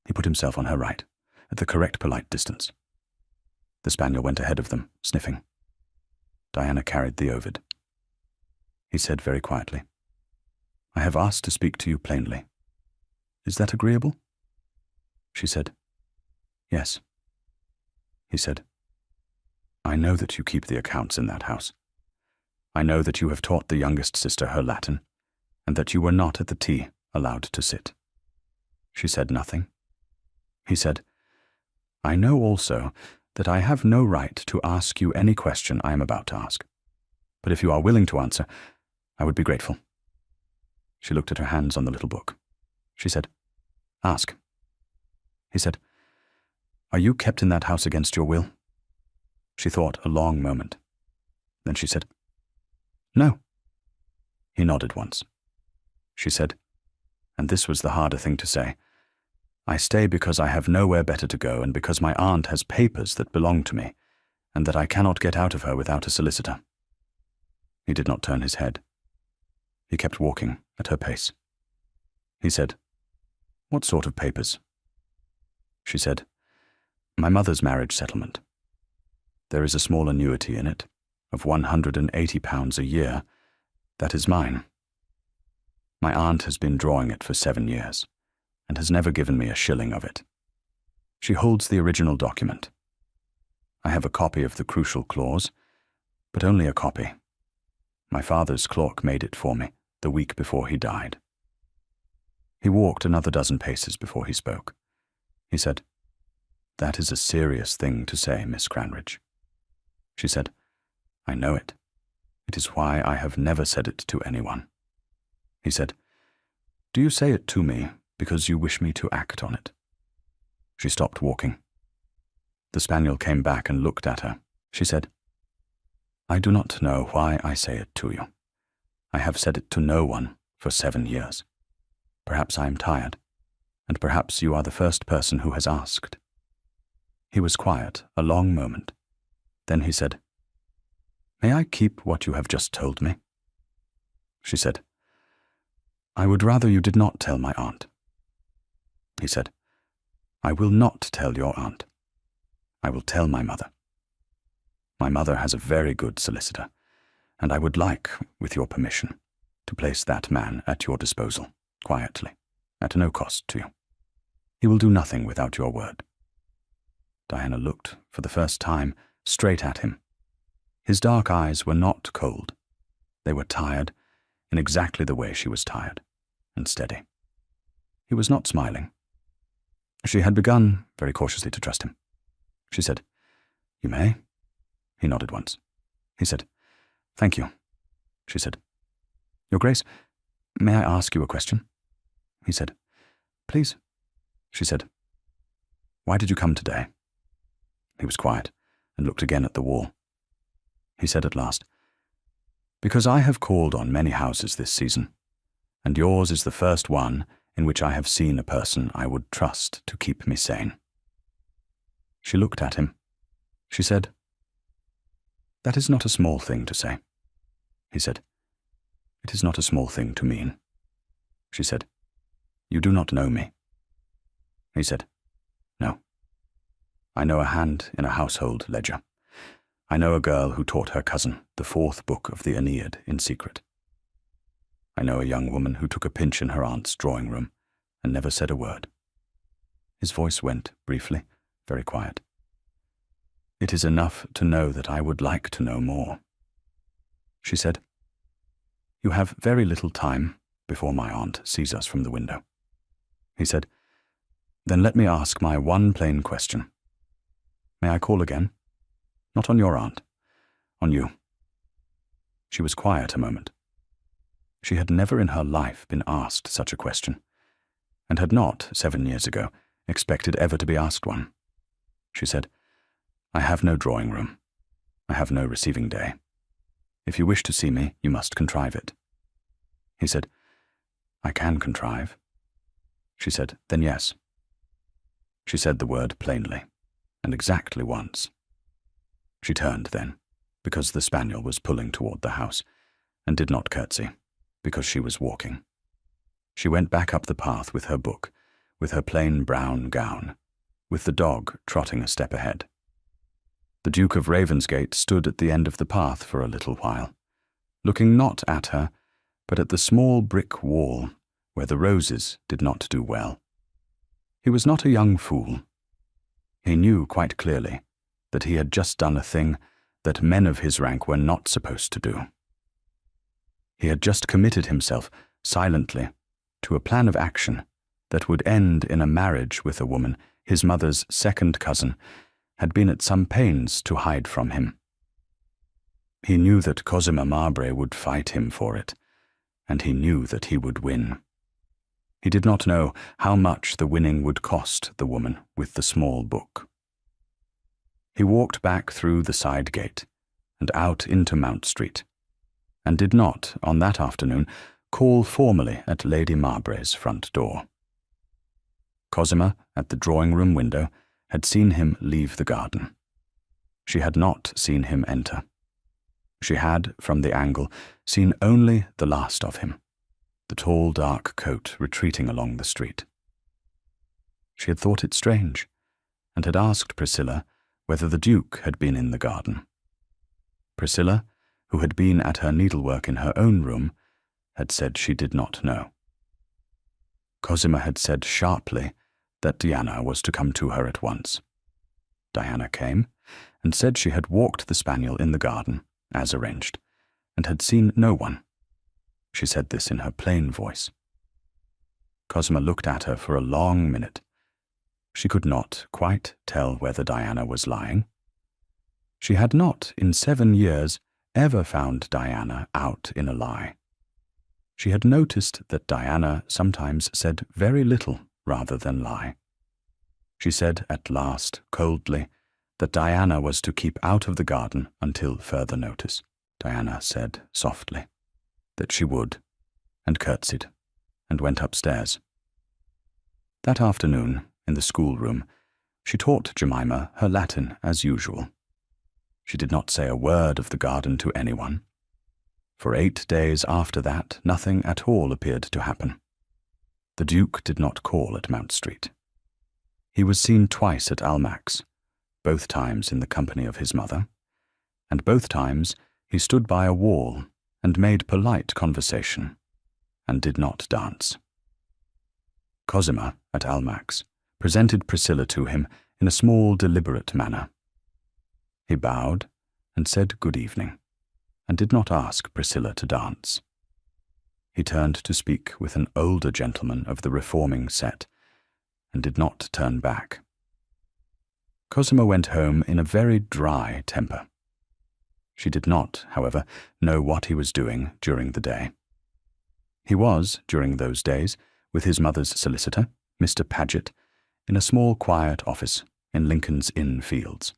He put himself on her right, at the correct polite distance. The spaniel went ahead of them, sniffing. Diana carried the Ovid. He said very quietly, "I have asked to speak to you plainly. Is that agreeable?" She said, "Yes." He said, "I know that you keep the accounts in that house. I know that you have taught the youngest sister her Latin, and that you were not at the tea allowed to sit." She said nothing. He said, "I know also that I have no right to ask you any question I am about to ask, but if you are willing to answer, I would be grateful." She looked at her hands on the little book. She said, "Ask." He said, "Are you kept in that house against your will?" She thought a long moment. Then she said, "No." He nodded once. She said, and this was the harder thing to say, "I stay because I have nowhere better to go, and because my aunt has papers that belong to me, and that I cannot get out of her without a solicitor." He did not turn his head. He kept walking at her pace. He said, "What sort of papers?" She said, "My mother's marriage settlement. There is a small annuity in it, of £180 a year. That is mine. My aunt has been drawing it for 7 years, and has never given me a shilling of it. She holds the original document. I have a copy of the crucial clause, but only a copy. My father's clerk made it for me the week before he died." He walked another dozen paces before he spoke. He said, "That is a serious thing to say, Miss Cranridge." She said, "I know it. It is why I have never said it to anyone." He said, "Do you say it to me because you wish me to act on it?" She stopped walking. The spaniel came back and looked at her. She said, "I do not know why I say it to you. I have said it to no one for 7 years. Perhaps I am tired, and perhaps you are the first person who has asked." He was quiet a long moment. Then he said, "May I keep what you have just told me?" She said, "I would rather you did not tell my aunt." He said, "I will not tell your aunt. I will tell my mother. My mother has a very good solicitor, and I would like, with your permission, to place that man at your disposal, quietly, at no cost to you. He will do nothing without your word." Diana looked, for the first time, straight at him. His dark eyes were not cold. They were tired, in exactly the way she was tired, and steady. He was not smiling. She had begun, very cautiously, to trust him. She said, "You may." He nodded once. He said, "Thank you." She said, "Your Grace, may I ask you a question?" He said, "Please." She said, "Why did you come today?" He was quiet and looked again at the wall. He said at last, "Because I have called on many houses this season, and yours is the first one in which I have seen a person I would trust to keep me sane." She looked at him. She said, "That is not a small thing to say." He said, "It is not a small thing to mean." She said, "You do not know me." He said, "No. I know a hand in a household ledger. I know a girl who taught her cousin the 4th book of the Aeneid in secret. I know a young woman who took a pinch in her aunt's drawing room and never said a word." His voice went, briefly, very quiet. "It is enough to know that I would like to know more." She said, "You have very little time before my aunt sees us from the window." He said, "Then let me ask my one plain question. May I call again? Not on your aunt, on you." She was quiet a moment. She had never in her life been asked such a question, and had not, 7 years ago, expected ever to be asked one. She said, "I have no drawing room. I have no receiving day. If you wish to see me, you must contrive it." He said, "I can contrive." She said, "Then yes." She said the word plainly, and exactly once. She turned then, because the spaniel was pulling toward the house, and did not curtsy, because she was walking. She went back up the path with her book, with her plain brown gown, with the dog trotting a step ahead. The Duke of Ravensgate stood at the end of the path for a little while, looking not at her, but at the small brick wall where the roses did not do well. He was not a young fool. He knew quite clearly that he had just done a thing that men of his rank were not supposed to do. He had just committed himself, silently, to a plan of action that would end in a marriage with a woman his mother's second cousin had been at some pains to hide from him. He knew that Cosima Mowbray would fight him for it, and he knew that he would win. He did not know how much the winning would cost the woman with the small book. He walked back through the side gate and out into Mount Street, and did not, on that afternoon, call formally at Lady Mowbray's front door. Cosima, at the drawing-room window, had seen him leave the garden. She had not seen him enter. She had, from the angle, seen only the last of him, the tall dark coat retreating along the street. She had thought it strange, and had asked Priscilla whether the Duke had been in the garden. Priscilla, who had been at her needlework in her own room, had said she did not know. Cosima had said sharply that Diana was to come to her at once. Diana came, and said she had walked the spaniel in the garden, as arranged, and had seen no one. She said this in her plain voice. Cosima looked at her for a long minute. She could not quite tell whether Diana was lying. She had not, in 7 years, ever found Diana out in a lie. She had noticed that Diana sometimes said very little rather than lie. She said at last, coldly, that Diana was to keep out of the garden until further notice. Diana said softly that she would, and curtsied, and went upstairs. That afternoon, in the schoolroom, she taught Jemima her Latin as usual. She did not say a word of the garden to anyone. For 8 days after that, nothing at all appeared to happen. The Duke did not call at Mount Street. He was seen twice at Almack's, both times in the company of his mother, and both times he stood by a wall and made polite conversation, and did not dance. Cosima, at Almack's, presented Priscilla to him in a small, deliberate manner. He bowed and said good evening, and did not ask Priscilla to dance. He turned to speak with an older gentleman of the reforming set, and did not turn back. Cosima went home in a very dry temper. She did not, however, know what he was doing during the day. He was, during those days, with his mother's solicitor, Mr. Paget, in a small quiet office in Lincoln's Inn Fields.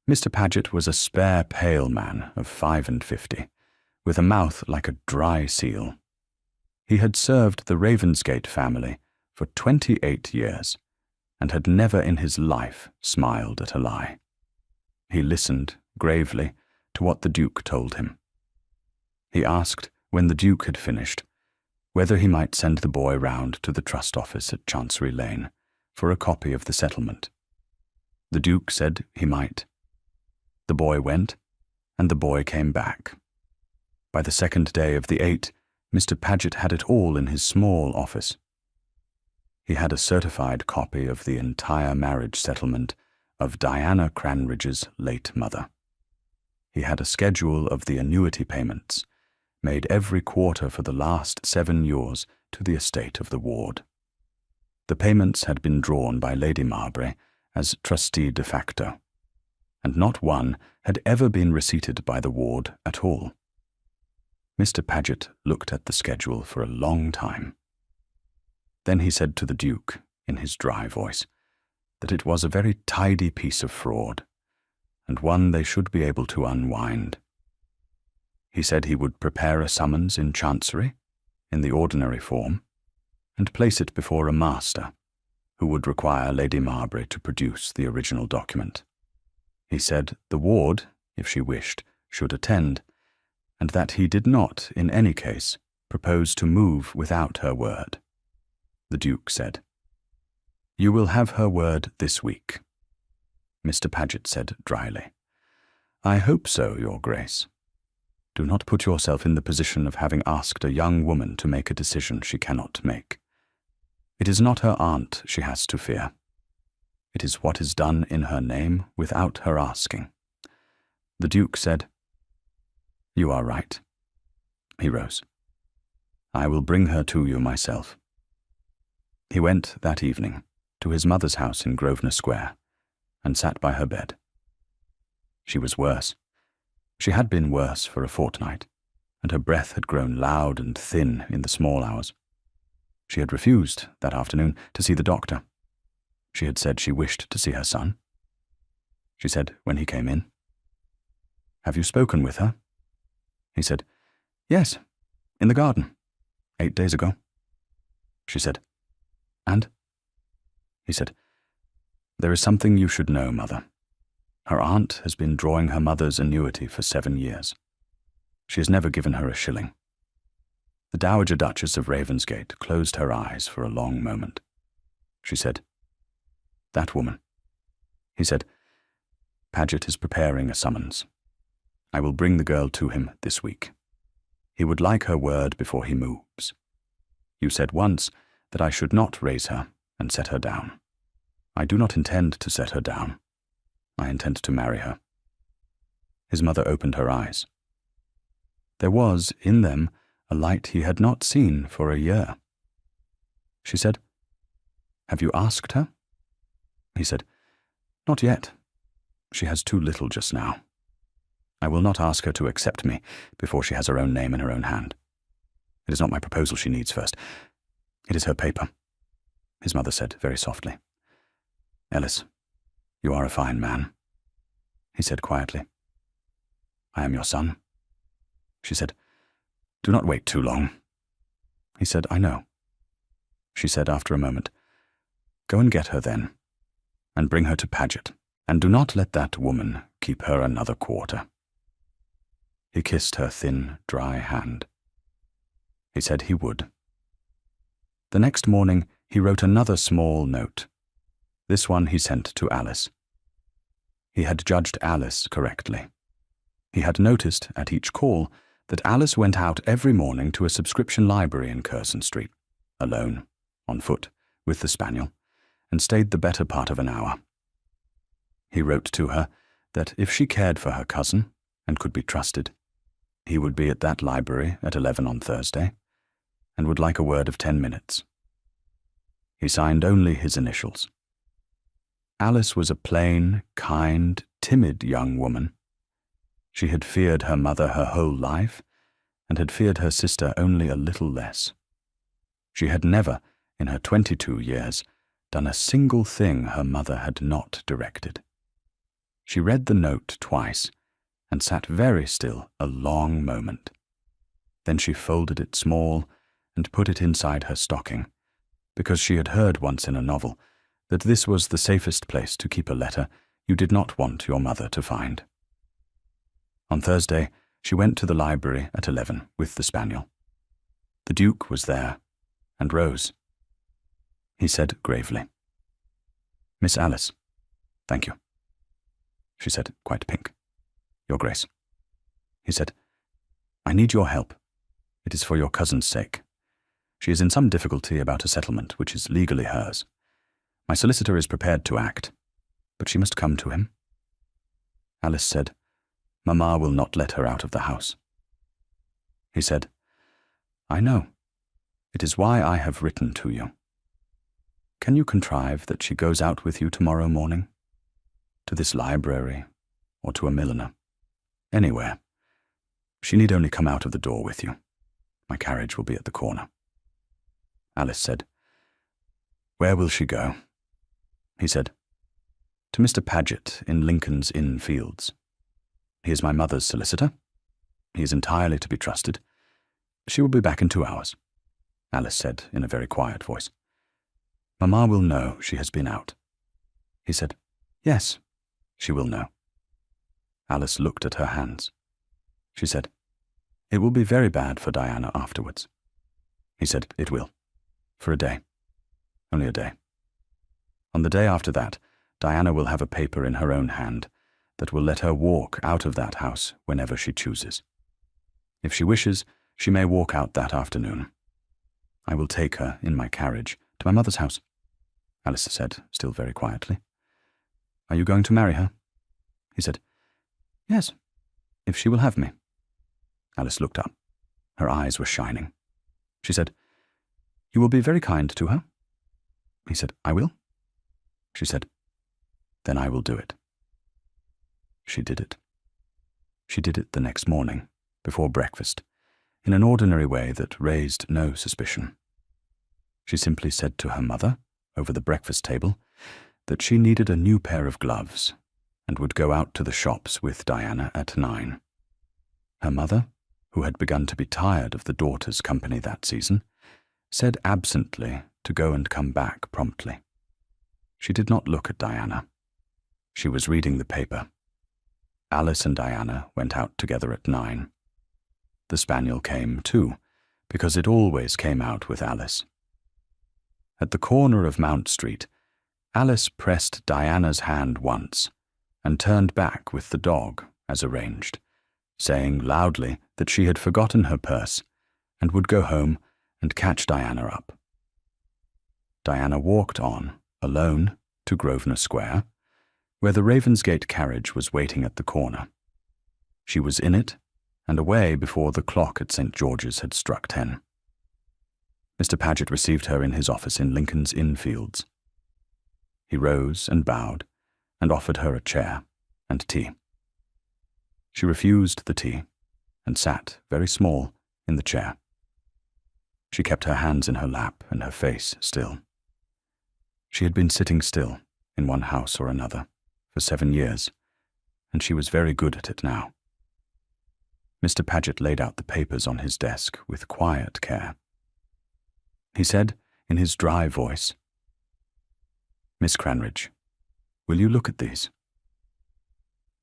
Mr. Paget was a spare, pale man of 55, with a mouth like a dry seal. He had served the Ravensgate family for 28 years, and had never in his life smiled at a lie. He listened, gravely, to what the Duke told him. He asked, when the Duke had finished, whether he might send the boy round to the trust office at Chancery Lane for a copy of the settlement. The Duke said he might. The boy went, and the boy came back. By the 2nd day of the 8th, Mr. Paget had it all in his small office. He had a certified copy of the entire marriage settlement of Diana Cranridge's late mother. He had a schedule of the annuity payments, made every quarter for the last 7 years to the estate of the ward. The payments had been drawn by Lady Marbury as trustee de facto, and not one had ever been receipted by the ward at all. Mr. Paget looked at the schedule for a long time. Then he said to the Duke, in his dry voice, that it was a very tidy piece of fraud, and one they should be able to unwind. He said he would prepare a summons in Chancery, in the ordinary form, and place it before a master, who would require Lady Marbury to produce the original document. He said the ward, if she wished, should attend, and that he did not, in any case, propose to move without her word. The Duke said, "You will have her word this week." Mr. Paget said dryly, "I hope so, Your Grace. Do not put yourself in the position of having asked a young woman to make a decision she cannot make. It is not her aunt she has to fear. It is what is done in her name without her asking." The Duke said, "You are right." He rose. "I will bring her to you myself." He went that evening to his mother's house in Grosvenor Square, and sat by her bed. She was worse. She had been worse for a fortnight, and her breath had grown loud and thin in the small hours. She had refused, that afternoon, to see the doctor. She had said she wished to see her son. She said when he came in, "Have you spoken with her?" He said, "Yes, in the garden, 8 days ago." She said, "And?" He said, "There is something you should know, Mother. Her aunt has been drawing her mother's annuity for 7 years. She has never given her a shilling. The Dowager Duchess of Ravensgate closed her eyes for a long moment. She said, "That woman." He said, "Paget is preparing a summons. I will bring the girl to him this week. He would like her word before he moves. You said once that I should not raise her and set her down. I do not intend to set her down. I intend to marry her." His mother opened her eyes. There was, in them, a light he had not seen for a year. She said, "Have you asked her?" He said, "Not yet. She has too little just now. I will not ask her to accept me before she has her own name in her own hand. It is not my proposal she needs first. It is her paper." His mother said very softly, "Ellis, you are a fine man." He said quietly, "I am your son." She said, "Do not wait too long." He said, "I know." She said after a moment, "Go and get her then, and bring her to Paget, and do not let that woman keep her another quarter." He kissed her thin, dry hand. He said he would. The next morning he wrote another small note. This one he sent to Alice. He had judged Alice correctly. He had noticed, at each call, that Alice went out every morning to a subscription library in Curzon Street, alone, on foot, with the spaniel, and stayed the better part of an hour. He wrote to her that if she cared for her cousin, and could be trusted, he would be at that library at 11 on Thursday, and would like a word of 10 minutes. He signed only his initials. Alice was a plain, kind, timid young woman. She had feared her mother her whole life, and had feared her sister only a little less. She had never, in her 22 years, done a single thing her mother had not directed. She read the note twice, and sat very still a long moment. Then she folded it small and put it inside her stocking, because she had heard once in a novel that this was the safest place to keep a letter you did not want your mother to find. On Thursday, she went to the library at 11 with the spaniel. The Duke was there, and rose. He said gravely, "Miss Alice, thank you." She said, quite pink, "Your Grace." He said, "I need your help. It is for your cousin's sake. She is in some difficulty about a settlement which is legally hers. My solicitor is prepared to act, but she must come to him." Alice said, "Mamma will not let her out of the house." He said, "I know. It is why I have written to you. Can you contrive that she goes out with you tomorrow morning? To this library, or to a milliner? Anywhere. She need only come out of the door with you. My carriage will be at the corner." Alice said, "Where will she go?" He said, "To Mr. Paget in Lincoln's Inn Fields. He is my mother's solicitor. He is entirely to be trusted. She will be back in 2 hours." Alice said in a very quiet voice, "Mamma will know she has been out." He said, "Yes, she will know." Alice looked at her hands. She said, "It will be very bad for Diana afterwards." He said, "It will. For a day. Only a day. On the day after that, Diana will have a paper in her own hand that will let her walk out of that house whenever she chooses. If she wishes, she may walk out that afternoon. I will take her in my carriage to my mother's house." Alice said, still very quietly, "Are you going to marry her?" He said, "Yes, if she will have me." Alice looked up. Her eyes were shining. She said, "You will be very kind to her?" He said, "I will." She said, "Then I will do it." She did it. She did it the next morning, before breakfast, in an ordinary way that raised no suspicion. She simply said to her mother, over the breakfast table, that she needed a new pair of gloves, and would go out to the shops with Diana at 9. Her mother, who had begun to be tired of the daughter's company that season, said absently to go and come back promptly. She did not look at Diana. She was reading the paper. Alice and Diana went out together at 9. The spaniel came too, because it always came out with Alice. At the corner of Mount Street, Alice pressed Diana's hand once and turned back with the dog, as arranged, saying loudly that she had forgotten her purse and would go home and catch Diana up. Diana walked on, alone, to Grosvenor Square, where the Ravensgate carriage was waiting at the corner. She was in it and away before the clock at St. George's had struck 10. Mr. Paget received her in his office in Lincoln's Inn Fields. He rose and bowed and offered her a chair and tea. She refused the tea and sat, very small, in the chair. She kept her hands in her lap and her face still. She had been sitting still, in one house or another, for 7 years, and she was very good at it now. Mr. Paget laid out the papers on his desk with quiet care. He said, in his dry voice, "Miss Cranridge, will you look at these?"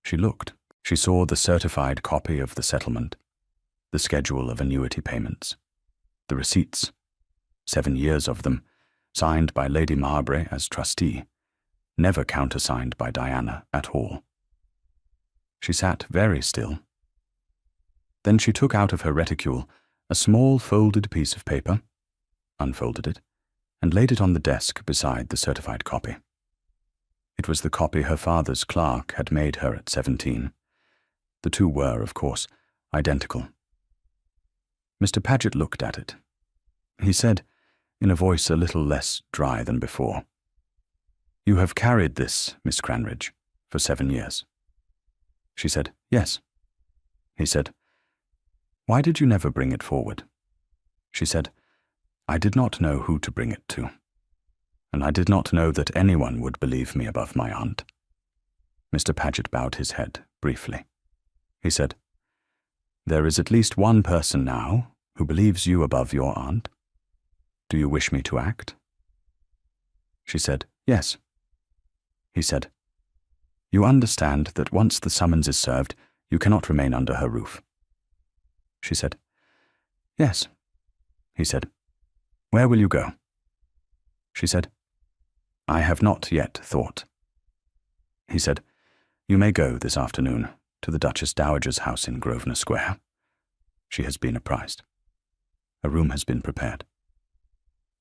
She looked. She saw the certified copy of the settlement, the schedule of annuity payments, the receipts, 7 years of them, signed by Lady Marbury as trustee, never countersigned by Diana at all. She sat very still. Then she took out of her reticule a small folded piece of paper, unfolded it, and laid it on the desk beside the certified copy. It was the copy her father's clerk had made her at 17. The two were, of course, identical. Mr. Paget looked at it. He said, in a voice a little less dry than before, "You have carried this, Miss Cranridge, for 7 years." She said, "Yes." He said, "Why did you never bring it forward?" She said, "I did not know who to bring it to, and I did not know that anyone would believe me above my aunt." Mr. Paget bowed his head briefly. He said, "There is at least one person now who believes you above your aunt. Do you wish me to act?" She said, "Yes." He said, "You understand that once the summons is served, you cannot remain under her roof." She said, "Yes." He said, "Where will you go?" She said, "I have not yet thought." He said, "You may go this afternoon to the Duchess Dowager's house in Grosvenor Square. She has been apprised. A room has been prepared."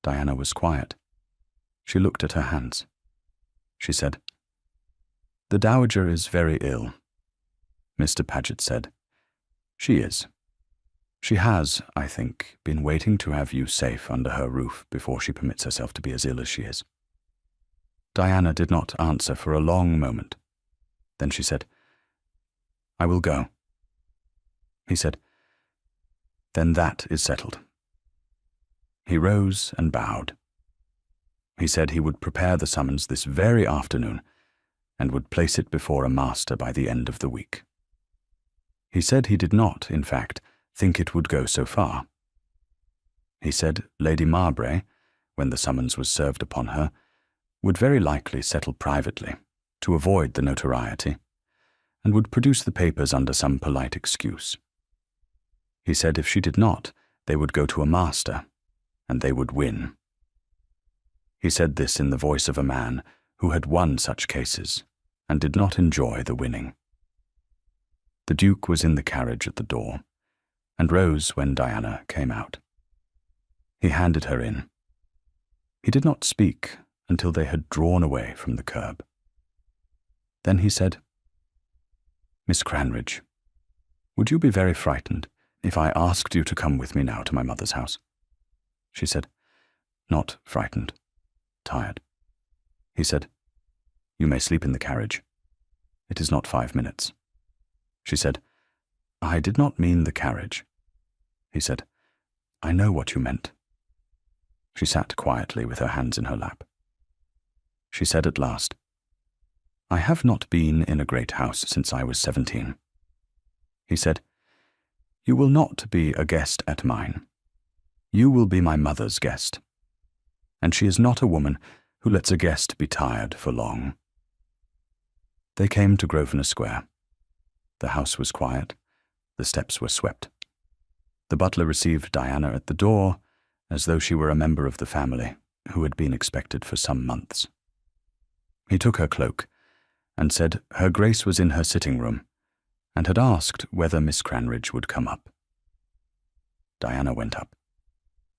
Diana was quiet. She looked at her hands. She said, "The Dowager is very ill." Mr. Paget said, "She is. She has, I think, been waiting to have you safe under her roof before she permits herself to be as ill as she is." Diana did not answer for a long moment. Then she said, "I will go." He said, "Then that is settled." He rose and bowed. He said he would prepare the summons this very afternoon and would place it before a master by the end of the week. He said he did not, in fact, think it would go so far. He said Lady Marbury, when the summons was served upon her, would very likely settle privately, to avoid the notoriety, and would produce the papers under some polite excuse. He said if she did not, they would go to a master, and they would win. He said this in the voice of a man who had won such cases, and did not enjoy the winning. The Duke was in the carriage at the door, and rose when Diana came out. He handed her in. He did not speak until they had drawn away from the curb. Then he said, "Miss Cranridge, would you be very frightened if I asked you to come with me now to my mother's house?" She said, "Not frightened, tired." He said, "You may sleep in the carriage. It is not 5 minutes." She said, "I did not mean the carriage." He said, "I know what you meant." She sat quietly with her hands in her lap. She said at last, "I have not been in a great house since I was 17. He said, "You will not be a guest at mine. You will be my mother's guest. And she is not a woman who lets a guest be tired for long." They came to Grosvenor Square. The house was quiet. The steps were swept. The butler received Diana at the door as though she were a member of the family who had been expected for some months. He took her cloak and said her Grace was in her sitting-room and had asked whether Miss Cranridge would come up. Diana went up.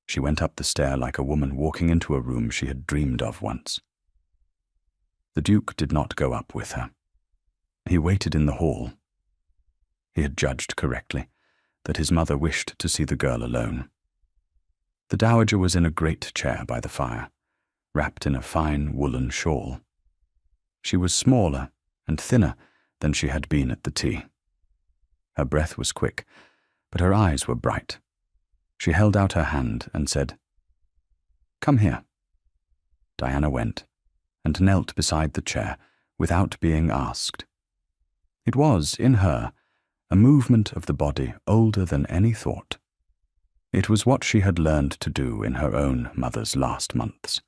She went up the stair like a woman walking into a room she had dreamed of once. The Duke did not go up with her. He waited in the hall. He had judged correctly that his mother wished to see the girl alone. The dowager was in a great chair by the fire, wrapped in a fine woolen shawl. She was smaller and thinner than she had been at the tea. Her breath was quick, but her eyes were bright. She held out her hand and said, "Come here." Diana went and knelt beside the chair without being asked. It was, in her, a movement of the body older than any thought. It was what she had learned to do in her own mother's last months,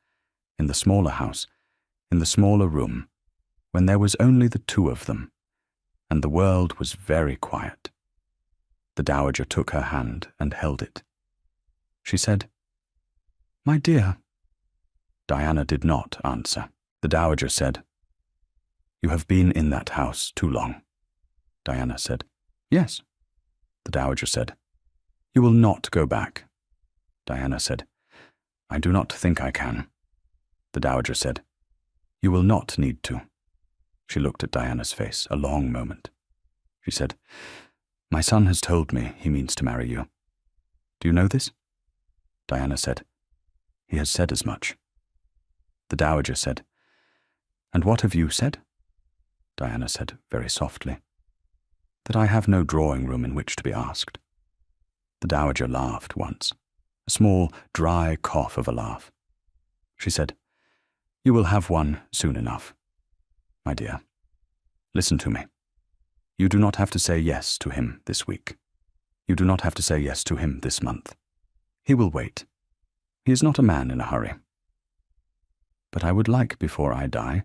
in the smaller house, in the smaller room, when there was only the two of them, and the world was very quiet. The dowager took her hand and held it. She said, "My dear." Diana did not answer. The dowager said, "You have been in that house too long." Diana said, "Yes." The dowager said, "You will not go back." Diana said, "I do not think I can." The dowager said, "You will not need to." She looked at Diana's face a long moment. She said, "My son has told me he means to marry you. Do you know this?" Diana said, "He has said as much." The dowager said, "And what have you said?" Diana said very softly, "That I have no drawing-room in which to be asked." The dowager laughed once, a small, dry cough of a laugh. She said, "You will have one soon enough. My dear, listen to me. You do not have to say yes to him this week. You do not have to say yes to him this month. He will wait. He is not a man in a hurry. But I would like, before I die,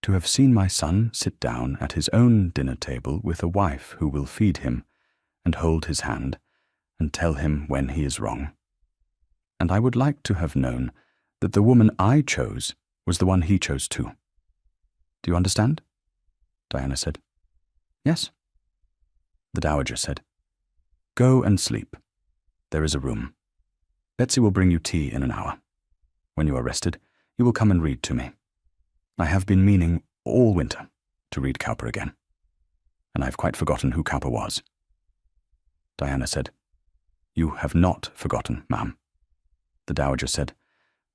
to have seen my son sit down at his own dinner table with a wife who will feed him and hold his hand and tell him when he is wrong. And I would like to have known that the woman I chose was the one he chose too. Do you understand?" Diana said, "Yes." The dowager said, "Go and sleep. There is a room. Betsy will bring you tea in an hour. When you are rested, you will come and read to me. I have been meaning all winter to read Cowper again, and I have quite forgotten who Cowper was." Diana said, "You have not forgotten, ma'am." The dowager said,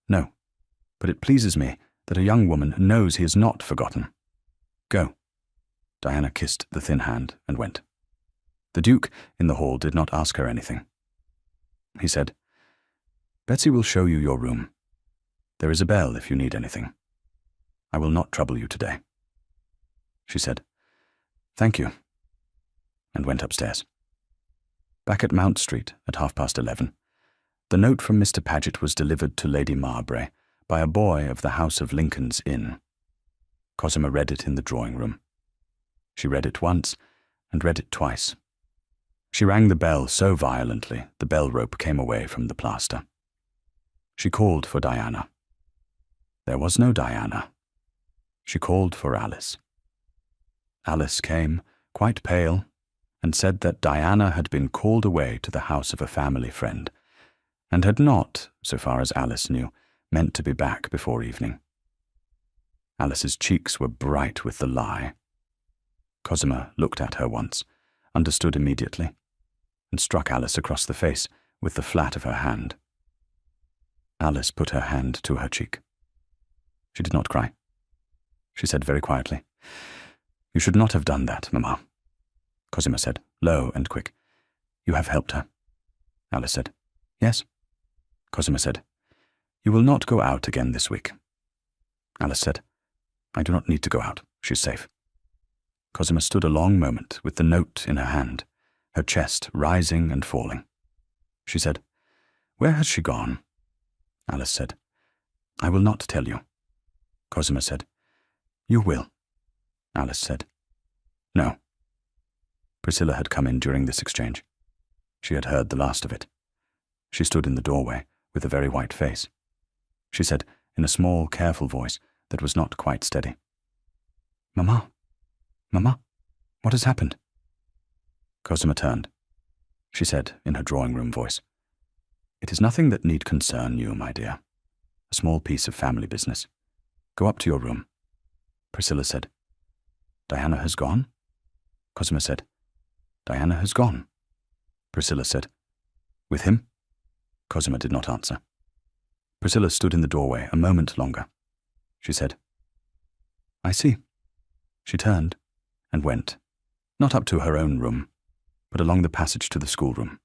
"No, but it pleases me that a young woman knows he is not forgotten. Go." Diana kissed the thin hand and went. The Duke in the hall did not ask her anything. He said, "Betsy will show you your room. There is a bell if you need anything. I will not trouble you today." She said, "Thank you," and went upstairs. Back at Mount Street at 11:30, the note from Mr. Paget was delivered to Lady Mowbray by a boy of the house of Lincoln's Inn. Cosima read it in the drawing-room. She read it once and read it twice. She rang the bell so violently the bell rope came away from the plaster. She called for Diana. There was no Diana. She called for Alice. Alice came, quite pale, and said that Diana had been called away to the house of a family friend, and had not, so far as Alice knew, meant to be back before evening. Alice's cheeks were bright with the lie. Cosima looked at her once, understood immediately, and struck Alice across the face with the flat of her hand. Alice put her hand to her cheek. She did not cry. She said very quietly, "You should not have done that, Mamma." Cosima said, low and quick, "You have helped her." Alice said, "Yes." Cosima said, "You will not go out again this week." Alice said, "I do not need to go out. She's safe." Cosima stood a long moment with the note in her hand, her chest rising and falling. She said, "Where has she gone?" Alice said, "I will not tell you." Cosima said, "You will." Alice said. No. Priscilla had come in during this exchange. She had heard the last of it. She stood in the doorway with a very white face. She said, in a small, careful voice that was not quite steady, "Mamma, Mamma, what has happened?" Cosima turned. She said, in her drawing-room voice, "It is nothing that need concern you, my dear. A small piece of family business. Go up to your room." Priscilla said, "Diana has gone?" Cosima said, "Diana has gone." Priscilla said, "With him?" Cosima did not answer. Priscilla stood in the doorway a moment longer. She said, "I see." She turned and went, not up to her own room, but along the passage to the schoolroom.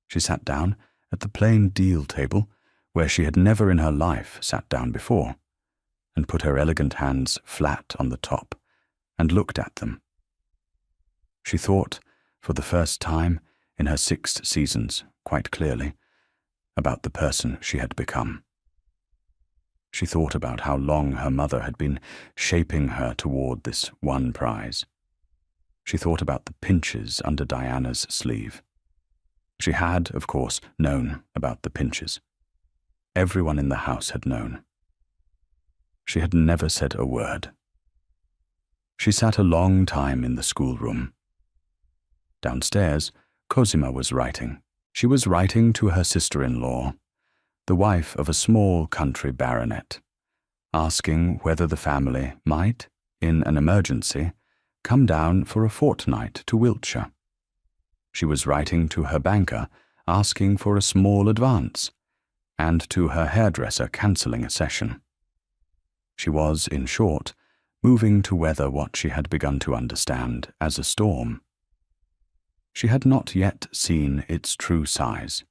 She sat down at the plain deal table where she had never in her life sat down before, and put her elegant hands flat on the top and looked at them. She thought, for the first time in her 6 seasons, quite clearly, about the person she had become. She thought about how long her mother had been shaping her toward this one prize. She thought about the pinches under Diana's sleeve. She had, of course, known about the pinches. Everyone in the house had known. She had never said a word. She sat a long time in the schoolroom. Downstairs, Cosima was writing. She was writing to her sister-in-law, the wife of a small country baronet, asking whether the family might, in an emergency, come down for a fortnight to Wiltshire. She was writing to her banker, asking for a small advance, and to her hairdresser cancelling a session. She was, in short, moving to weather what she had begun to understand as a storm. She had not yet seen its true size.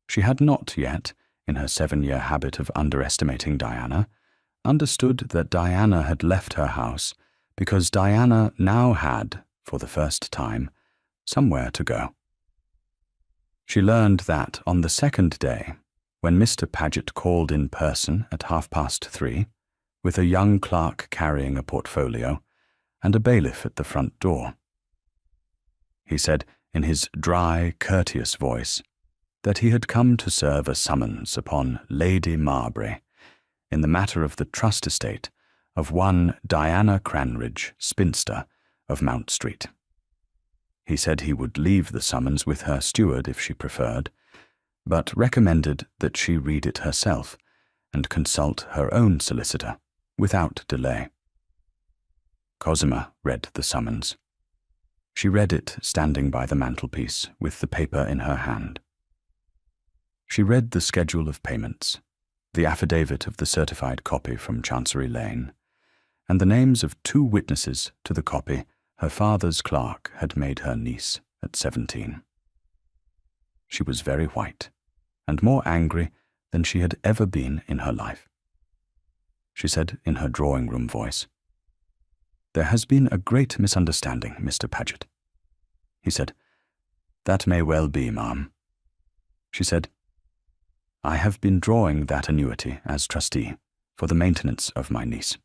She had not yet, in her 7-year habit of underestimating Diana, understood that Diana had left her house because Diana now had, for the first time, somewhere to go. She learned that on the second day, when Mr. Paget called in person at 3:30, with a young clerk carrying a portfolio and a bailiff at the front door. He said, in his dry, courteous voice, that he had come to serve a summons upon Lady Marbury in the matter of the trust estate of one Diana Cranridge, spinster, of Mount Street. He said he would leave the summons with her steward if she preferred, but recommended that she read it herself and consult her own solicitor without delay. Cosima read the summons. She read it standing by the mantelpiece with the paper in her hand. She read the schedule of payments, the affidavit of the certified copy from Chancery Lane, and the names of 2 witnesses to the copy her father's clerk had made her niece at 17. She was very white, and more angry than she had ever been in her life. She said in her drawing-room voice, "There has been a great misunderstanding, Mr. Paget." He said, "That may well be, ma'am." She said, "I have been drawing that annuity as trustee for the maintenance of my niece."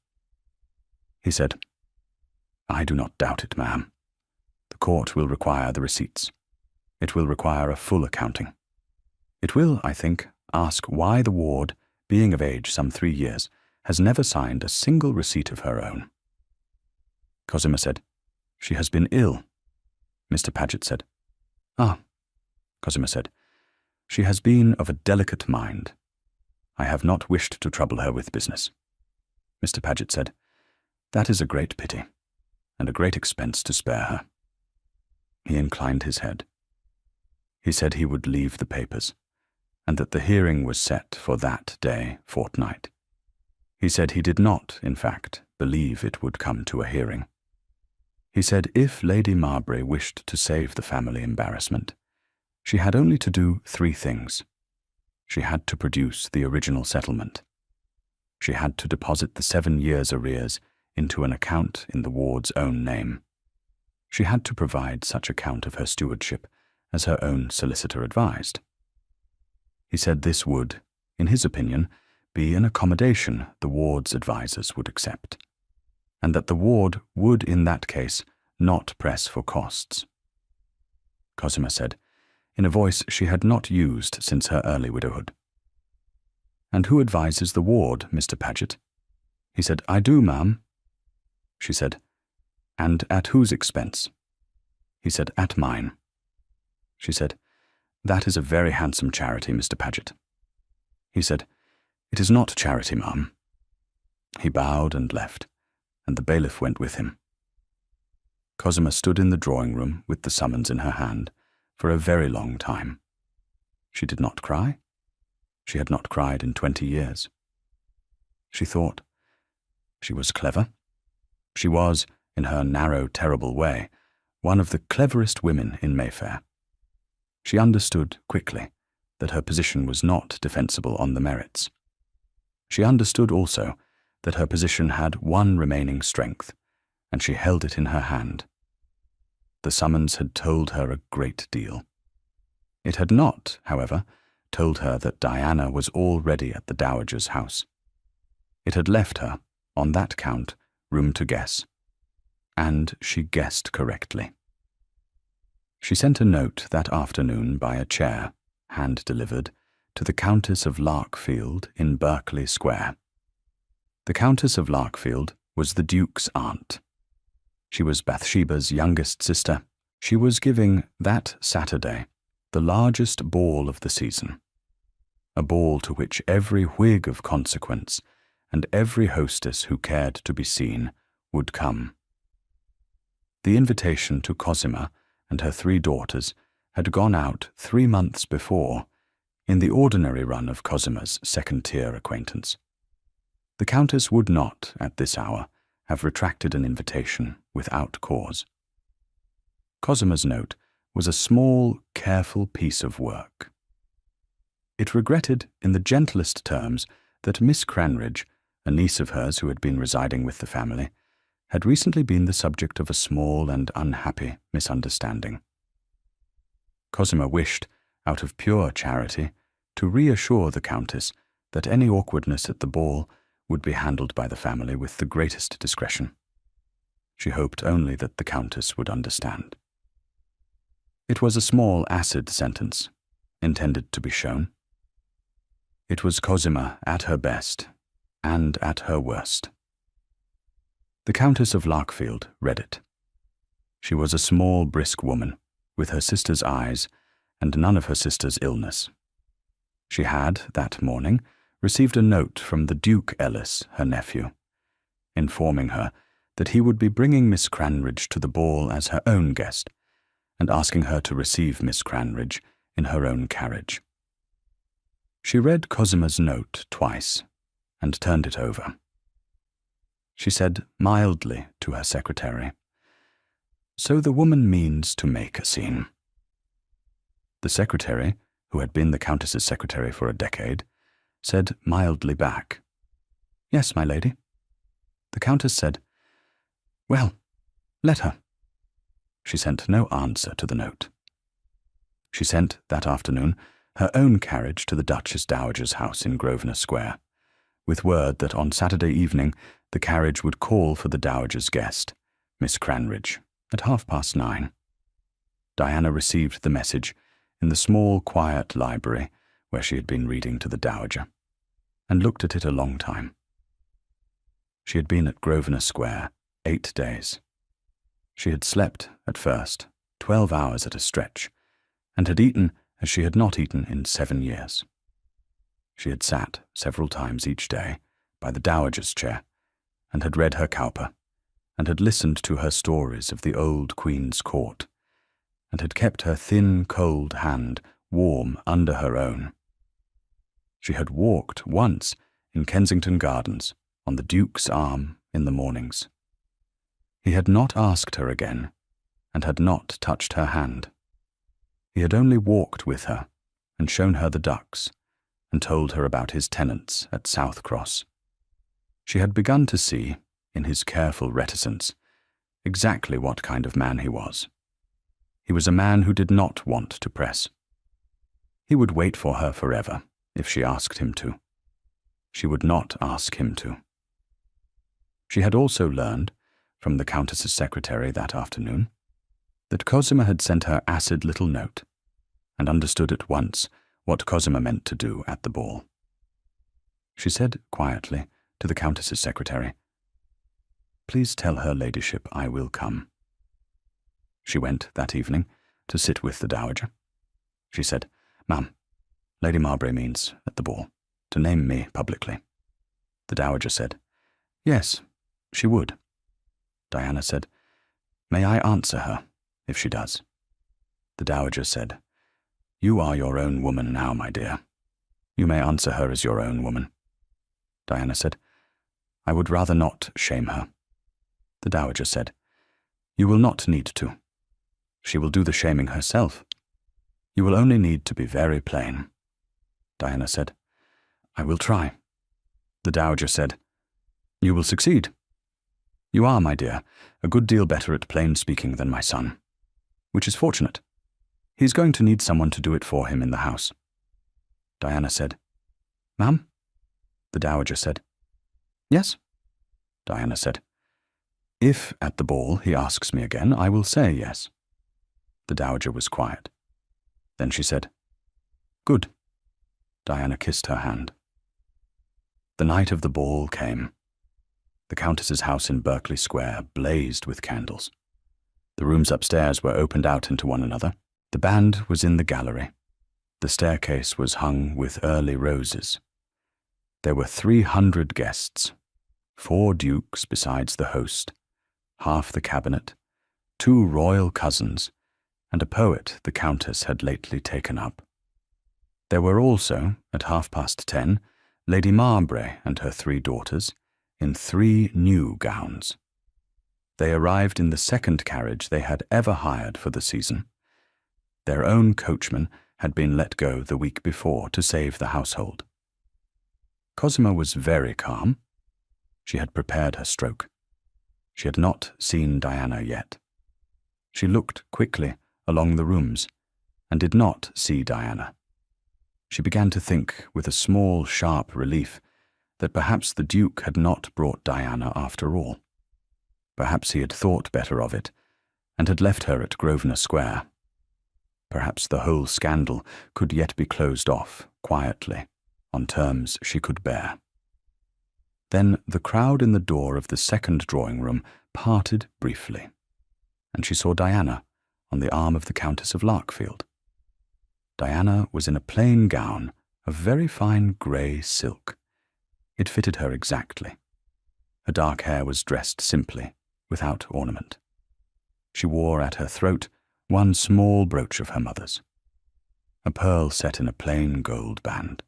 He said, "I do not doubt it, ma'am. The court will require the receipts. It will require a full accounting. It will, I think, ask why the ward, being of age some 3 years, has never signed a single receipt of her own." Cosima said, "She has been ill." Mr. Paget said, "Ah," Cosima said, "she has been of a delicate mind. I have not wished to trouble her with business." Mr. Paget said, "That is a great pity, and a great expense to spare her." He inclined his head. He said he would leave the papers, and that the hearing was set for that day fortnight. He said he did not, in fact, believe it would come to a hearing. He said if Lady Marbury wished to save the family embarrassment, she had only to do 3 things. She had to produce the original settlement. She had to deposit the 7 years' arrears into an account in the ward's own name. She had to provide such account of her stewardship as her own solicitor advised. He said this would, in his opinion, be an accommodation the ward's advisers would accept. and that the ward would in that case not press for costs. Cosima said, in a voice she had not used since her early widowhood. "And who advises the ward, Mr. Paget?" He said, "I do, ma'am." She said, "And at whose expense?" He said, "At mine." She said, "That is a very handsome charity, Mr. Paget." He said, "It is not charity, ma'am." He bowed and left, and the bailiff went with him. Cosima stood in the drawing-room with the summons in her hand for a very long time. She did not cry. She had not cried in 20 years. She thought. She was clever. She was, in her narrow, terrible way, one of the cleverest women in Mayfair. She understood quickly that her position was not defensible on the merits. She understood also that her position had one remaining strength, and she held it in her hand. The summons had told her a great deal. It had not, however, told her that Diana was already at the dowager's house. It had left her, on that count, room to guess. And she guessed correctly. She sent a note that afternoon by a chair, hand-delivered, to the Countess of Larkfield in Berkeley Square. The Countess of Larkfield was the Duke's aunt. She was Bathsheba's youngest sister. She was giving, that Saturday, the largest ball of the season, a ball to which every Whig of consequence and every hostess who cared to be seen would come. The invitation to Cosima and her 3 daughters had gone out 3 months before, in the ordinary run of Cosima's second-tier acquaintance. The Countess would not, at this hour, have retracted an invitation without cause. Cosima's note was a small, careful piece of work. It regretted, in the gentlest terms, that Miss Cranridge, a niece of hers who had been residing with the family, had recently been the subject of a small and unhappy misunderstanding. Cosima wished, out of pure charity, to reassure the Countess that any awkwardness at the ball would be handled by the family with the greatest discretion. She hoped only that the Countess would understand. It was a small acid sentence, intended to be shown. It was Cosima at her best and at her worst. The Countess of Larkfield read it. She was a small, brisk woman, with her sister's eyes and none of her sister's illness. She had, that morning, received a note from the Duke Ellis, her nephew, informing her that he would be bringing Miss Cranridge to the ball as her own guest, and asking her to receive Miss Cranridge in her own carriage. She read Cosima's note twice, and turned it over. She said mildly to her secretary, "So the woman means to make a scene." The secretary, who had been the Countess's secretary for a decade, said mildly back, "Yes, my lady." The Countess said, "Well, let her." She sent no answer to the note. She sent, that afternoon, her own carriage to the Duchess Dowager's house in Grosvenor Square, with word that on Saturday evening the carriage would call for the Dowager's guest, Miss Cranridge, at 9:30. Diana received the message in the small, quiet library where she had been reading to the Dowager, and looked at it a long time. She had been at Grosvenor Square 8 days. She had slept, at first, 12 hours at a stretch, and had eaten as she had not eaten in 7 years. She had sat several times each day by the Dowager's chair, and had read her Cowper, and had listened to her stories of the old Queen's court, and had kept her thin, cold hand warm under her own. She had walked once in Kensington Gardens on the Duke's arm in the mornings. He had not asked her again, and had not touched her hand. He had only walked with her, and shown her the ducks, and told her about his tenants at South Cross. She had begun to see, in his careful reticence, exactly what kind of man he was. He was a man who did not want to press. He would wait for her forever, if she asked him to. She would not ask him to. She had also learned, from the Countess's secretary that afternoon, that Cosima had sent her acid little note, and understood at once what Cosima meant to do at the ball. She said quietly to the Countess's secretary, "Please tell her ladyship I will come." She went that evening to sit with the dowager. She said, "Ma'am, Lady Marbury means, at the ball, to name me publicly." The dowager said, "Yes, she would." Diana said, "May I answer her, if she does?" The dowager said, "You are your own woman now, my dear. You may answer her as your own woman." Diana said, "I would rather not shame her." The dowager said, "You will not need to. She will do the shaming herself. You will only need to be very plain." Diana said, "I will try." The dowager said, "You will succeed. You are, my dear, a good deal better at plain speaking than my son, which is fortunate. He is going to need someone to do it for him in the house." Diana said, "Ma'am?" The dowager said, "Yes?" Diana said, "If at the ball he asks me again, I will say yes." The dowager was quiet. Then she said, "Good." Diana kissed her hand. The night of the ball came. The Countess's house in Berkeley Square blazed with candles. The rooms upstairs were opened out into one another. The band was in the gallery. The staircase was hung with early roses. There were 300 guests, 4 dukes besides the host, half the cabinet, 2 royal cousins, and a poet the Countess had lately taken up. There were also, at 10:30, Lady Marbury and her 3 daughters, in 3 new gowns. They arrived in the second carriage they had ever hired for the season. Their own coachman had been let go the week before to save the household. Cosima was very calm. She had prepared her stroke. She had not seen Diana yet. She looked quickly along the rooms and did not see Diana. She began to think with a small, sharp relief that perhaps the Duke had not brought Diana after all. Perhaps he had thought better of it and had left her at Grosvenor Square. Perhaps the whole scandal could yet be closed off, quietly, on terms she could bear. Then the crowd in the door of the second drawing-room parted briefly, and she saw Diana on the arm of the Countess of Larkfield. Diana was in a plain gown of very fine grey silk. It fitted her exactly. Her dark hair was dressed simply, without ornament. She wore at her throat one small brooch of her mother's, a pearl set in a plain gold band.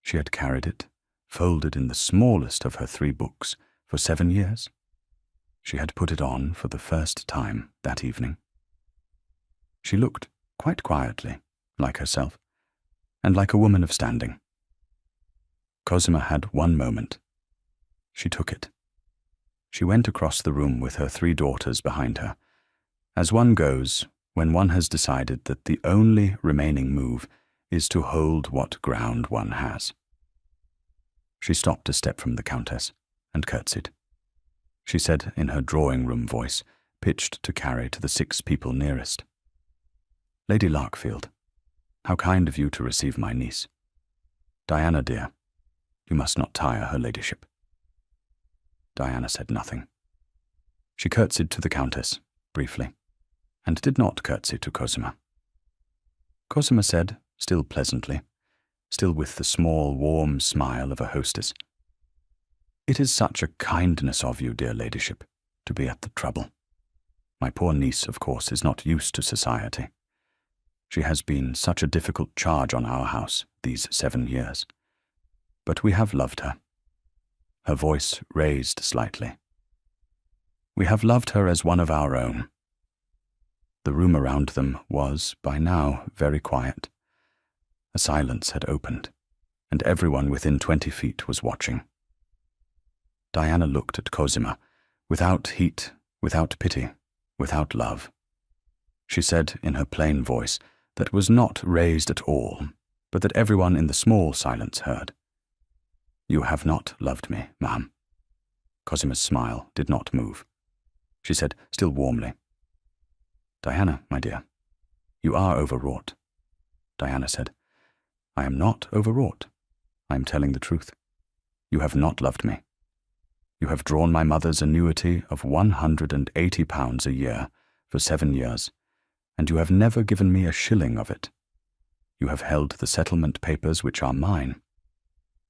She had carried it, folded in the smallest of her 3 books, for 7 years. She had put it on for the first time that evening. She looked quite quietly, like herself, and like a woman of standing. Cosima had one moment. She took it. She went across the room with her 3 daughters behind her, as one goes when one has decided that the only remaining move is to hold what ground one has. She stopped a step from the Countess and curtsied. She said in her drawing-room voice, pitched to carry to the 6 people nearest, "Lady Larkfield, how kind of you to receive my niece. Diana, dear, you must not tire her ladyship." Diana said nothing. She curtsied to the Countess, briefly, and did not curtsy to Cosima. Cosima said, still pleasantly, still with the small, warm smile of a hostess, "It is such a kindness of you, dear ladyship, to be at the trouble. My poor niece, of course, is not used to society. She has been such a difficult charge on our house these 7 years. But we have loved her." Her voice raised slightly. "We have loved her as one of our own." The room around them was, by now, very quiet. A silence had opened, and everyone within 20 feet was watching. Diana looked at Cosima, without heat, without pity, without love. She said in her plain voice, that was not raised at all, but that everyone in the small silence heard, "You have not loved me, ma'am. Cosima's smile did not move. She said, still warmly, "Diana, my dear, you are overwrought." Diana said, "I am not overwrought. I am telling the truth. You have not loved me. You have drawn my mother's annuity of £180 a year for 7 years, and you have never given me a shilling of it. You have held the settlement papers which are mine.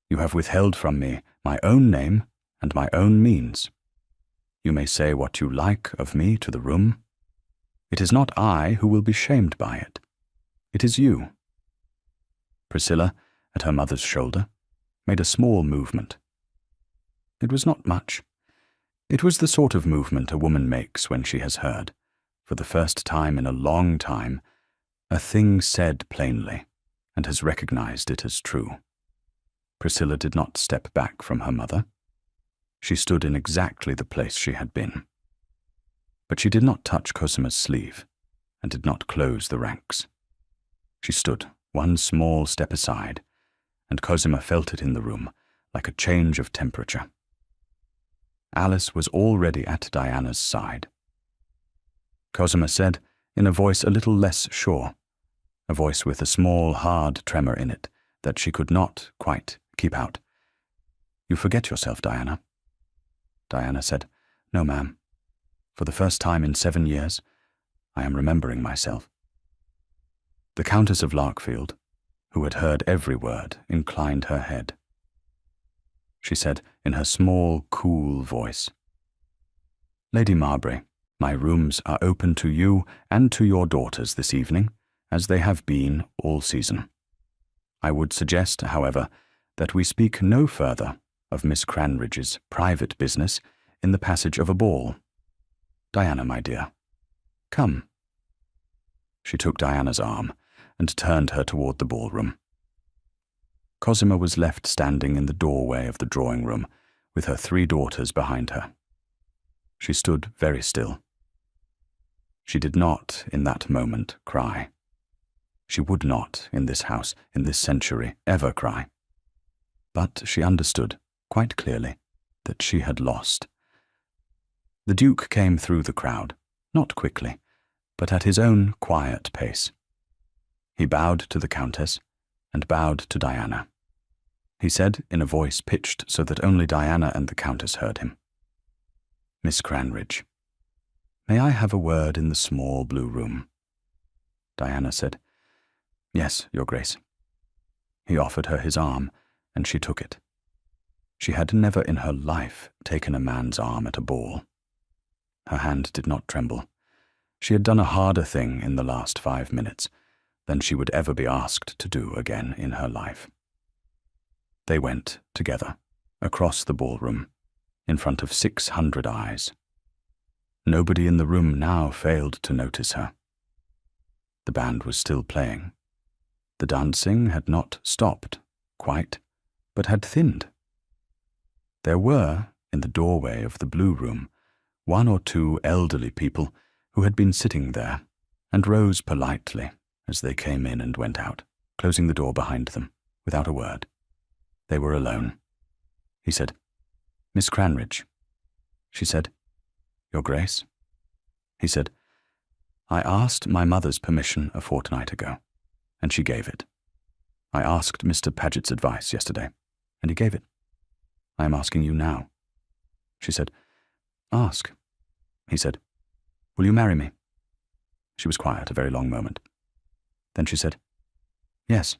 You have withheld from me my own name and my own means. You may say what you like of me to the room. It is not I who will be shamed by it. It is you." Priscilla, at her mother's shoulder, made a small movement. It was not much. It was the sort of movement a woman makes when she has heard, for the first time in a long time, a thing said plainly, and has recognized it as true. Priscilla did not step back from her mother. She stood in exactly the place she had been. But she did not touch Cosima's sleeve, and did not close the ranks. She stood one small step aside, and Cosima felt it in the room like a change of temperature. Alice was already at Diana's side. Cosima said, in a voice a little less sure, a voice with a small, hard tremor in it that she could not quite keep out, "You forget yourself, Diana." Diana said, "No, ma'am. For the first time in 7 years, I am remembering myself." The Countess of Larkfield, who had heard every word, inclined her head. She said in her small, cool voice, "Lady Marbury, my rooms are open to you and to your daughters this evening, as they have been all season. I would suggest, however, that we speak no further of Miss Cranridge's private business in the passage of a ball. Diana, my dear, come." She took Diana's arm and turned her toward the ballroom. Cosima was left standing in the doorway of the drawing-room with her 3 daughters behind her. She stood very still. She did not, in that moment, cry. She would not, in this house, in this century, ever cry. But she understood, quite clearly, that she had lost. The Duke came through the crowd, not quickly, but at his own quiet pace. He bowed to the Countess, and bowed to Diana. He said, in a voice pitched so that only Diana and the Countess heard him, "Miss Cranridge, may I have a word in the small blue room?" Diana said, "Yes, Your Grace." He offered her his arm, and she took it. She had never in her life taken a man's arm at a ball. Her hand did not tremble. She had done a harder thing in the last 5 minutes than she would ever be asked to do again in her life. They went, together, across the ballroom, in front of 600 eyes. Nobody in the room now failed to notice her. The band was still playing. The dancing had not stopped, quite, but had thinned. There were, in the doorway of the blue room, 1 or 2 elderly people who had been sitting there, and rose politely as they came in and went out, closing the door behind them, without a word. They were alone. He said, "Miss Cranridge." She said, "Your Grace." He said, "I asked my mother's permission a fortnight ago, and she gave it. I asked Mr. Paget's advice yesterday, and he gave it. I am asking you now." She said, "Ask." He said, "Will you marry me?" She was quiet a very long moment. Then she said, "Yes."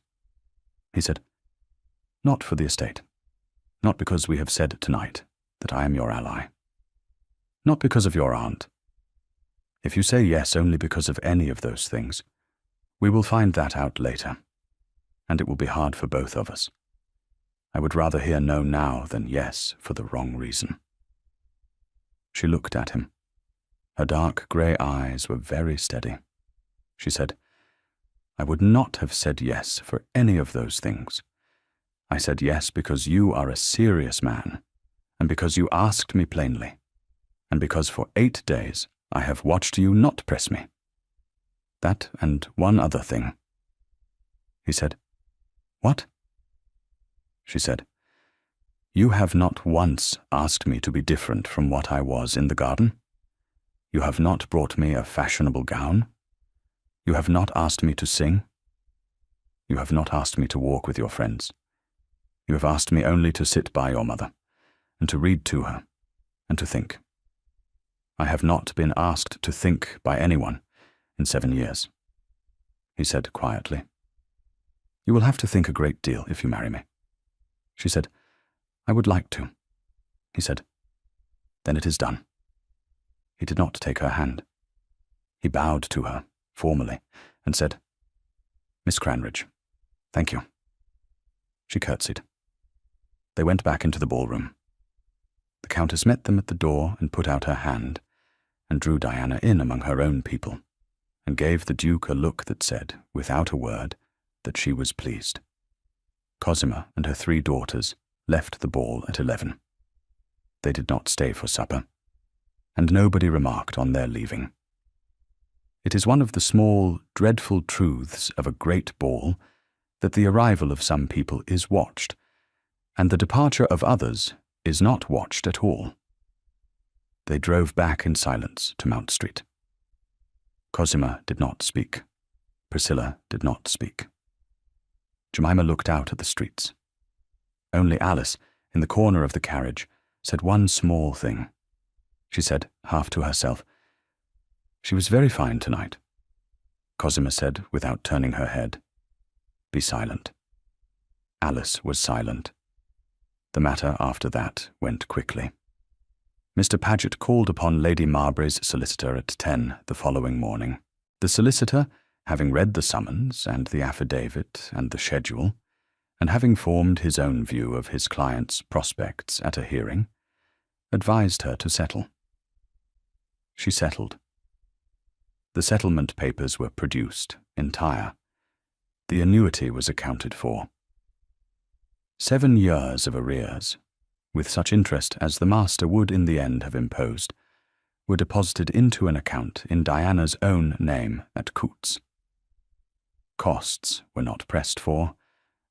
He said, "Not for the estate. Not because we have said tonight that I am your ally. Not because of your aunt. If you say yes only because of any of those things, we will find that out later, and it will be hard for both of us. I would rather hear no now than yes for the wrong reason." She looked at him. Her dark grey eyes were very steady. She said, "I would not have said yes for any of those things. I said yes because you are a serious man, and because you asked me plainly, and because for 8 days I have watched you not press me. That and one other thing." He said, "What?" She said, You have not once asked me to be different from what I was in the garden. You have not brought me a fashionable gown. You have not asked me to sing. You have not asked me to walk with your friends. You have asked me only to sit by your mother, and to read to her, and to think. I have not been asked to think by anyone in 7 years. He said quietly. You will have to think a great deal if you marry me. She said, I would like to. He said, then it is done. He did not take her hand. He bowed to her, formally, and said, Miss Cranridge, thank you. She curtsied. They went back into the ballroom. The Countess met them at the door and put out her hand, and drew Diana in among her own people, and gave the Duke a look that said, without a word, that she was pleased. Cosima and her 3 daughters left the ball at 11. They did not stay for supper, and nobody remarked on their leaving. It is one of the small, dreadful truths of a great ball that the arrival of some people is watched, and the departure of others is not watched at all. They drove back in silence to Mount Street. Cosima did not speak. Priscilla did not speak. Jemima looked out at the streets. Only Alice, in the corner of the carriage, said one small thing. She said, half to herself, She was very fine tonight. Cosima said, without turning her head, Be silent. Alice was silent. The matter after that went quickly. Mr. Paget called upon Lady Marbury's solicitor at 10 the following morning. The solicitor, having read the summons and the affidavit and the schedule, and having formed his own view of his client's prospects at a hearing, advised her to settle. She settled. The settlement papers were produced, entire. The annuity was accounted for. 7 years of arrears, with such interest as the master would in the end have imposed, were deposited into an account in Diana's own name at Coutts. Costs were not pressed for,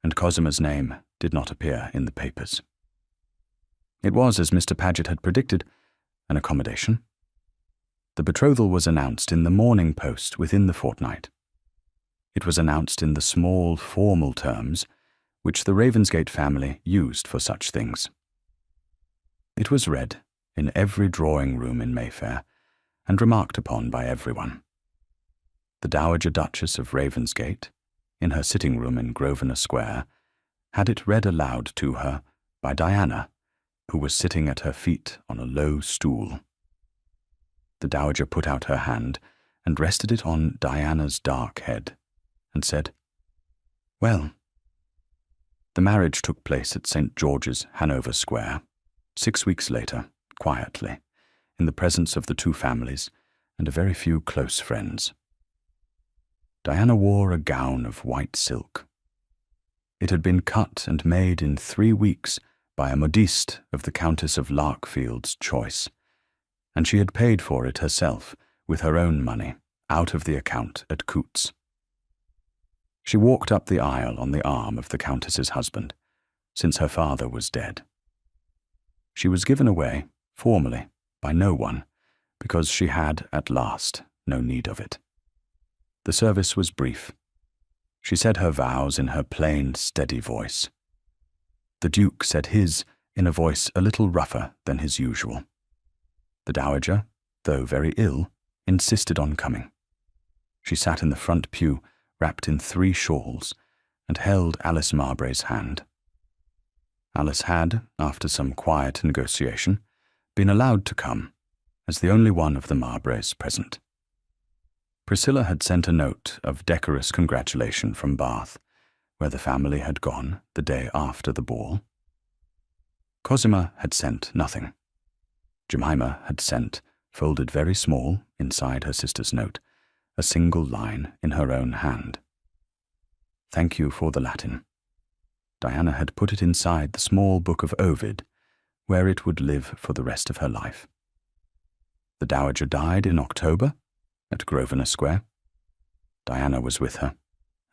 and Cosima's name did not appear in the papers. It was, as Mr. Paget had predicted, an accommodation. The betrothal was announced in the Morning Post within the fortnight. It was announced in the small, formal terms which the Ravensgate family used for such things. It was read in every drawing-room in Mayfair, and remarked upon by everyone. The Dowager Duchess of Ravensgate, in her sitting-room in Grosvenor Square, had it read aloud to her by Diana, who was sitting at her feet on a low stool. The Dowager put out her hand and rested it on Diana's dark head, and said, Well. The marriage took place at St. George's, Hanover Square, 6 weeks later, quietly, in the presence of the 2 families and a very few close friends. Diana wore a gown of white silk. It had been cut and made in 3 weeks by a modiste of the Countess of Larkfield's choice, and she had paid for it herself with her own money, out of the account at Coutts. She walked up the aisle on the arm of the Countess's husband, since her father was dead. She was given away, formally, by no one, because she had, at last, no need of it. The service was brief. She said her vows in her plain, steady voice. The Duke said his in a voice a little rougher than his usual. The Dowager, though very ill, insisted on coming. She sat in the front pew, wrapped in 3 shawls, and held Alice Marbury's hand. Alice had, after some quiet negotiation, been allowed to come, as the only one of the Marburys present. Priscilla had sent a note of decorous congratulation from Bath, where the family had gone the day after the ball. Cosima had sent nothing. Jemima had sent, folded very small inside her sister's note, a single line in her own hand. Thank you for the Latin. Diana had put it inside the small book of Ovid, where it would live for the rest of her life. The Dowager died in October, at Grosvenor Square. Diana was with her,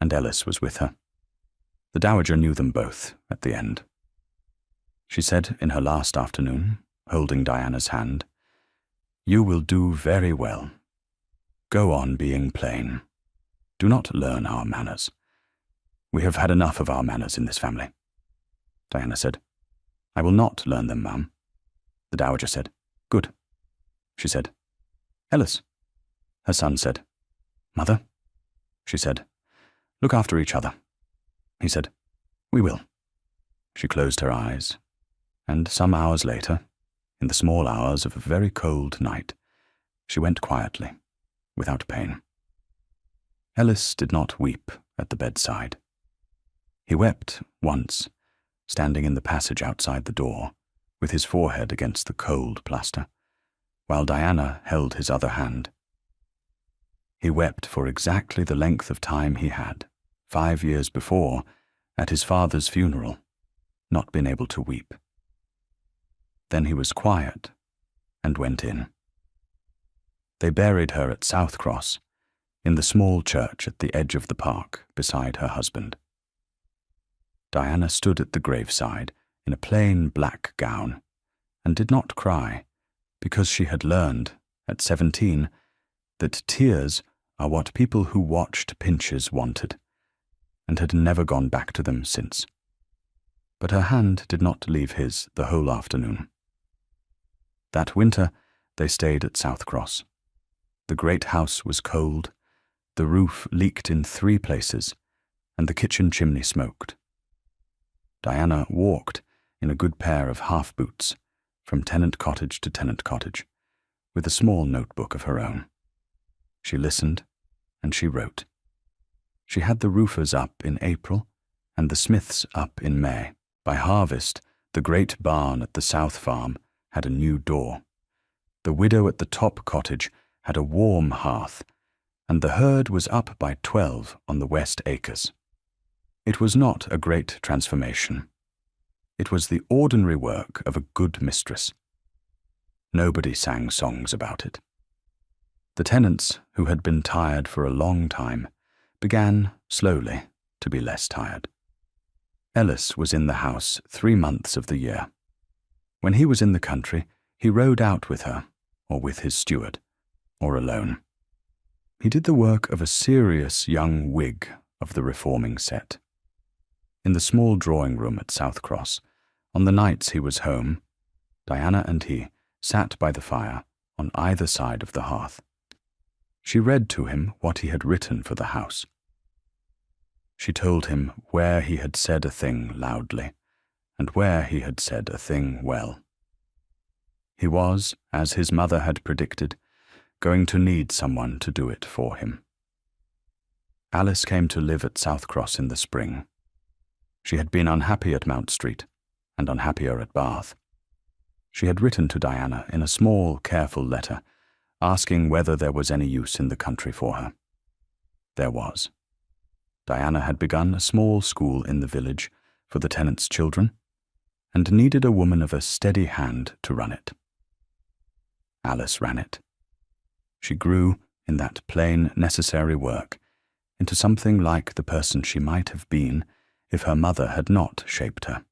and Ellis was with her. The Dowager knew them both at the end. she said in her last afternoon, holding Diana's hand. "You will do very well. Go on being plain. Do not learn our manners. We have had enough of our manners in this family." Diana said, "I will not learn them, ma'am." The dowager said, "Good." She said, "Ellis." Her son said, "Mother," she said, "look after each other." He said, "We will." She closed her eyes, and some hours later, in the small hours of a very cold night, she went quietly, without pain. Ellis did not weep at the bedside. He wept once, standing in the passage outside the door, with his forehead against the cold plaster, while Diana held his other hand. He wept for exactly the length of time he had, 5 years before, at his father's funeral, not been able to weep. Then he was quiet and went in. They buried her at South Cross, in the small church at the edge of the park beside her husband. Diana stood at the graveside in a plain black gown and did not cry, because she had learned, at 17, that tears are what people who watched Pinches wanted, and had never gone back to them since. But her hand did not leave his the whole afternoon. That winter they stayed at South Cross. The great house was cold, the roof leaked in 3 places, and the kitchen chimney smoked. Diana walked in a good pair of half-boots from tenant cottage to tenant cottage, with a small notebook of her own. She listened, and she wrote. She had the roofers up in April, and the smiths up in May. By harvest, the great barn at the South Farm had a new door. The widow at the top cottage had a warm hearth, and the herd was up by 12 on the West Acres. It was not a great transformation. It was the ordinary work of a good mistress. Nobody sang songs about it. The tenants, who had been tired for a long time, began, slowly, to be less tired. Ellis was in the house 3 months of the year. When he was in the country, he rode out with her, or with his steward, or alone. He did the work of a serious young Whig of the reforming set. In the small drawing-room at South Cross, on the nights he was home, Diana and he sat by the fire on either side of the hearth. She read to him what he had written for the house. She told him where he had said a thing loudly, and where he had said a thing well. He was, as his mother had predicted, going to need someone to do it for him. Alice came to live at South Cross in the spring. She had been unhappy at Mount Street, and unhappier at Bath. She had written to Diana in a small, careful letter, asking whether there was any use in the country for her. There was. Diana had begun a small school in the village for the tenants' children, and needed a woman of a steady hand to run it. Alice ran it. She grew, in that plain, necessary work, into something like the person she might have been if her mother had not shaped her.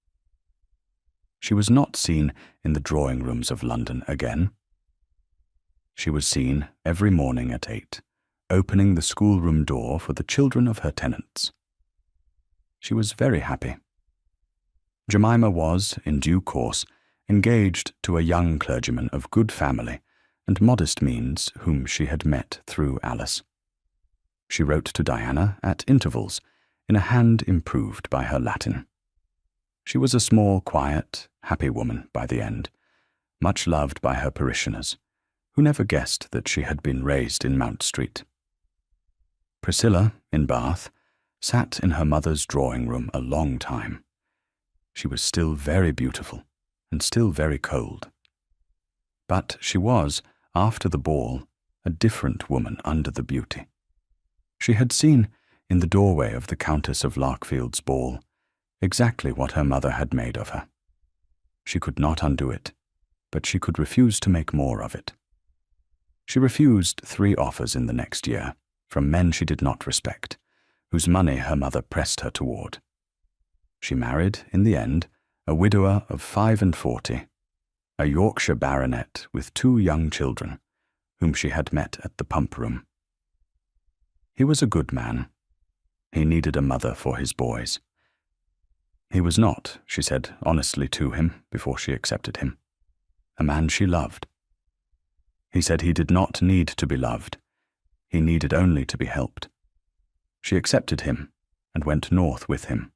She was not seen in the drawing-rooms of London again. She was seen every morning at 8, opening the schoolroom door for the children of her tenants. She was very happy. Jemima was, in due course, engaged to a young clergyman of good family and modest means whom she had met through Alice. She wrote to Diana at intervals, in a hand improved by her Latin. She was a small, quiet, happy woman by the end, much loved by her parishioners, who never guessed that she had been raised in Mount Street. Priscilla, in Bath, sat in her mother's drawing-room a long time. She was still very beautiful, and still very cold. But she was, after the ball, a different woman under the beauty. She had seen, in the doorway of the Countess of Larkfield's ball, exactly what her mother had made of her. She could not undo it, but she could refuse to make more of it. She refused 3 offers in the next year, from men she did not respect, whose money her mother pressed her toward. She married, in the end, a widower of 45, a Yorkshire baronet with 2 young children, whom she had met at the pump room. He was a good man. He needed a mother for his boys. He was not, she said honestly to him before she accepted him, a man she loved. He said he did not need to be loved. He needed only to be helped. She accepted him and went north with him.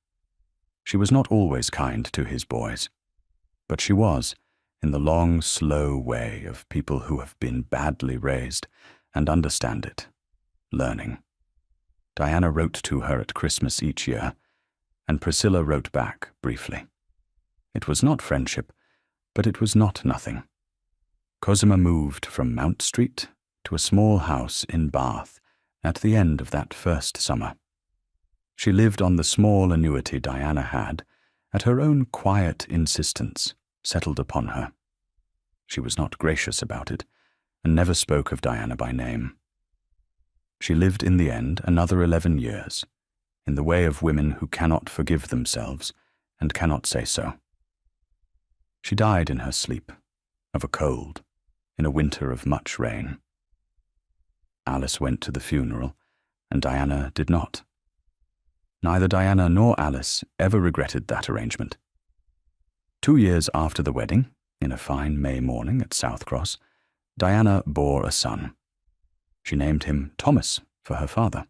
She was not always kind to his boys, but she was, in the long, slow way of people who have been badly raised and understand it, learning. Diana wrote to her at Christmas each year, and Priscilla wrote back briefly. It was not friendship, but it was not nothing. Cosima moved from Mount Street to a small house in Bath at the end of that first summer. She lived on the small annuity Diana had, at her own quiet insistence settled upon her. She was not gracious about it, and never spoke of Diana by name. She lived in the end another 11 years, in the way of women who cannot forgive themselves and cannot say so. She died in her sleep, of a cold, in a winter of much rain. Alice went to the funeral, and Diana did not. Neither Diana nor Alice ever regretted that arrangement. 2 years after the wedding, in a fine May morning at South Cross, Diana bore a son. She named him Thomas for her father.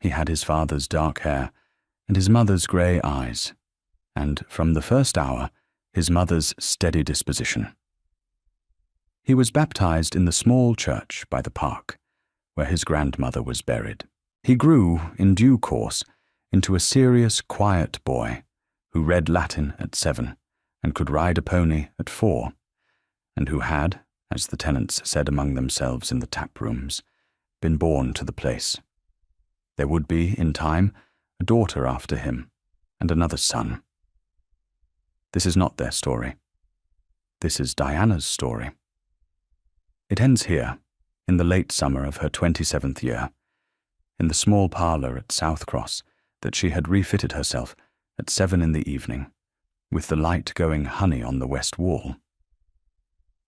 He had his father's dark hair and his mother's grey eyes, and from the first hour, his mother's steady disposition. He was baptized in the small church by the park, where his grandmother was buried. He grew, in due course, into a serious, quiet boy who read Latin at 7 and could ride a pony at 4, and who had, as the tenants said among themselves in the tap rooms, been born to the place. There would be, in time, a daughter after him, and another son. This is not their story. This is Diana's story. It ends here, in the late summer of her 27th year, in the small parlour at South Cross that she had refitted herself at 7 in the evening, with the light going honey on the west wall.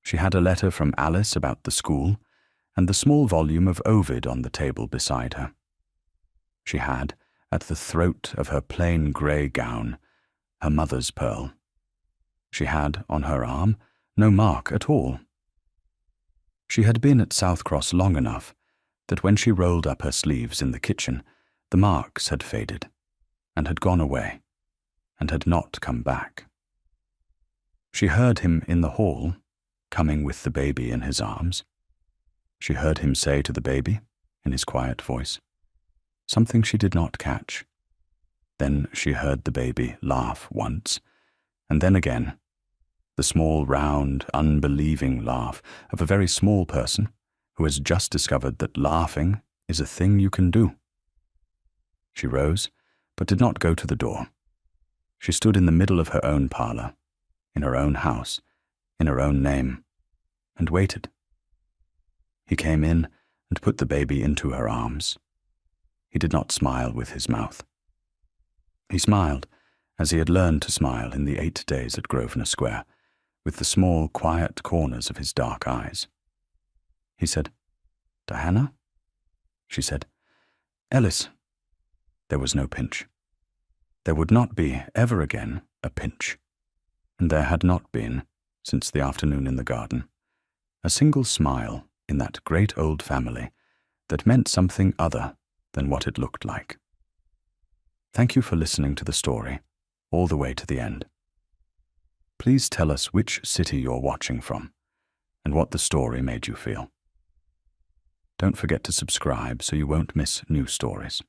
She had a letter from Alice about the school, and the small volume of Ovid on the table beside her. She had, at the throat of her plain grey gown, her mother's pearl. She had, on her arm, no mark at all. She had been at South Cross long enough that when she rolled up her sleeves in the kitchen, the marks had faded, and had gone away, and had not come back. She heard him in the hall, coming with the baby in his arms. She heard him say to the baby, in his quiet voice, something she did not catch. Then she heard the baby laugh once, and then again, the small, round, unbelieving laugh of a very small person who has just discovered that laughing is a thing you can do. She rose, but did not go to the door. She stood in the middle of her own parlour, in her own house, in her own name, and waited. He came in and put the baby into her arms. He did not smile with his mouth. He smiled, as he had learned to smile in the 8 days at Grosvenor Square, with the small, quiet corners of his dark eyes. He said, "Diana?" She said, "Ellis." There was no pinch. There would not be, ever again, a pinch. And there had not been, since the afternoon in the garden, a single smile in that great old family that meant something other than what it looked like. Thank you for listening to the story, all the way to the end. Please tell us which city you're watching from, and what the story made you feel. Don't forget to subscribe so you won't miss new stories.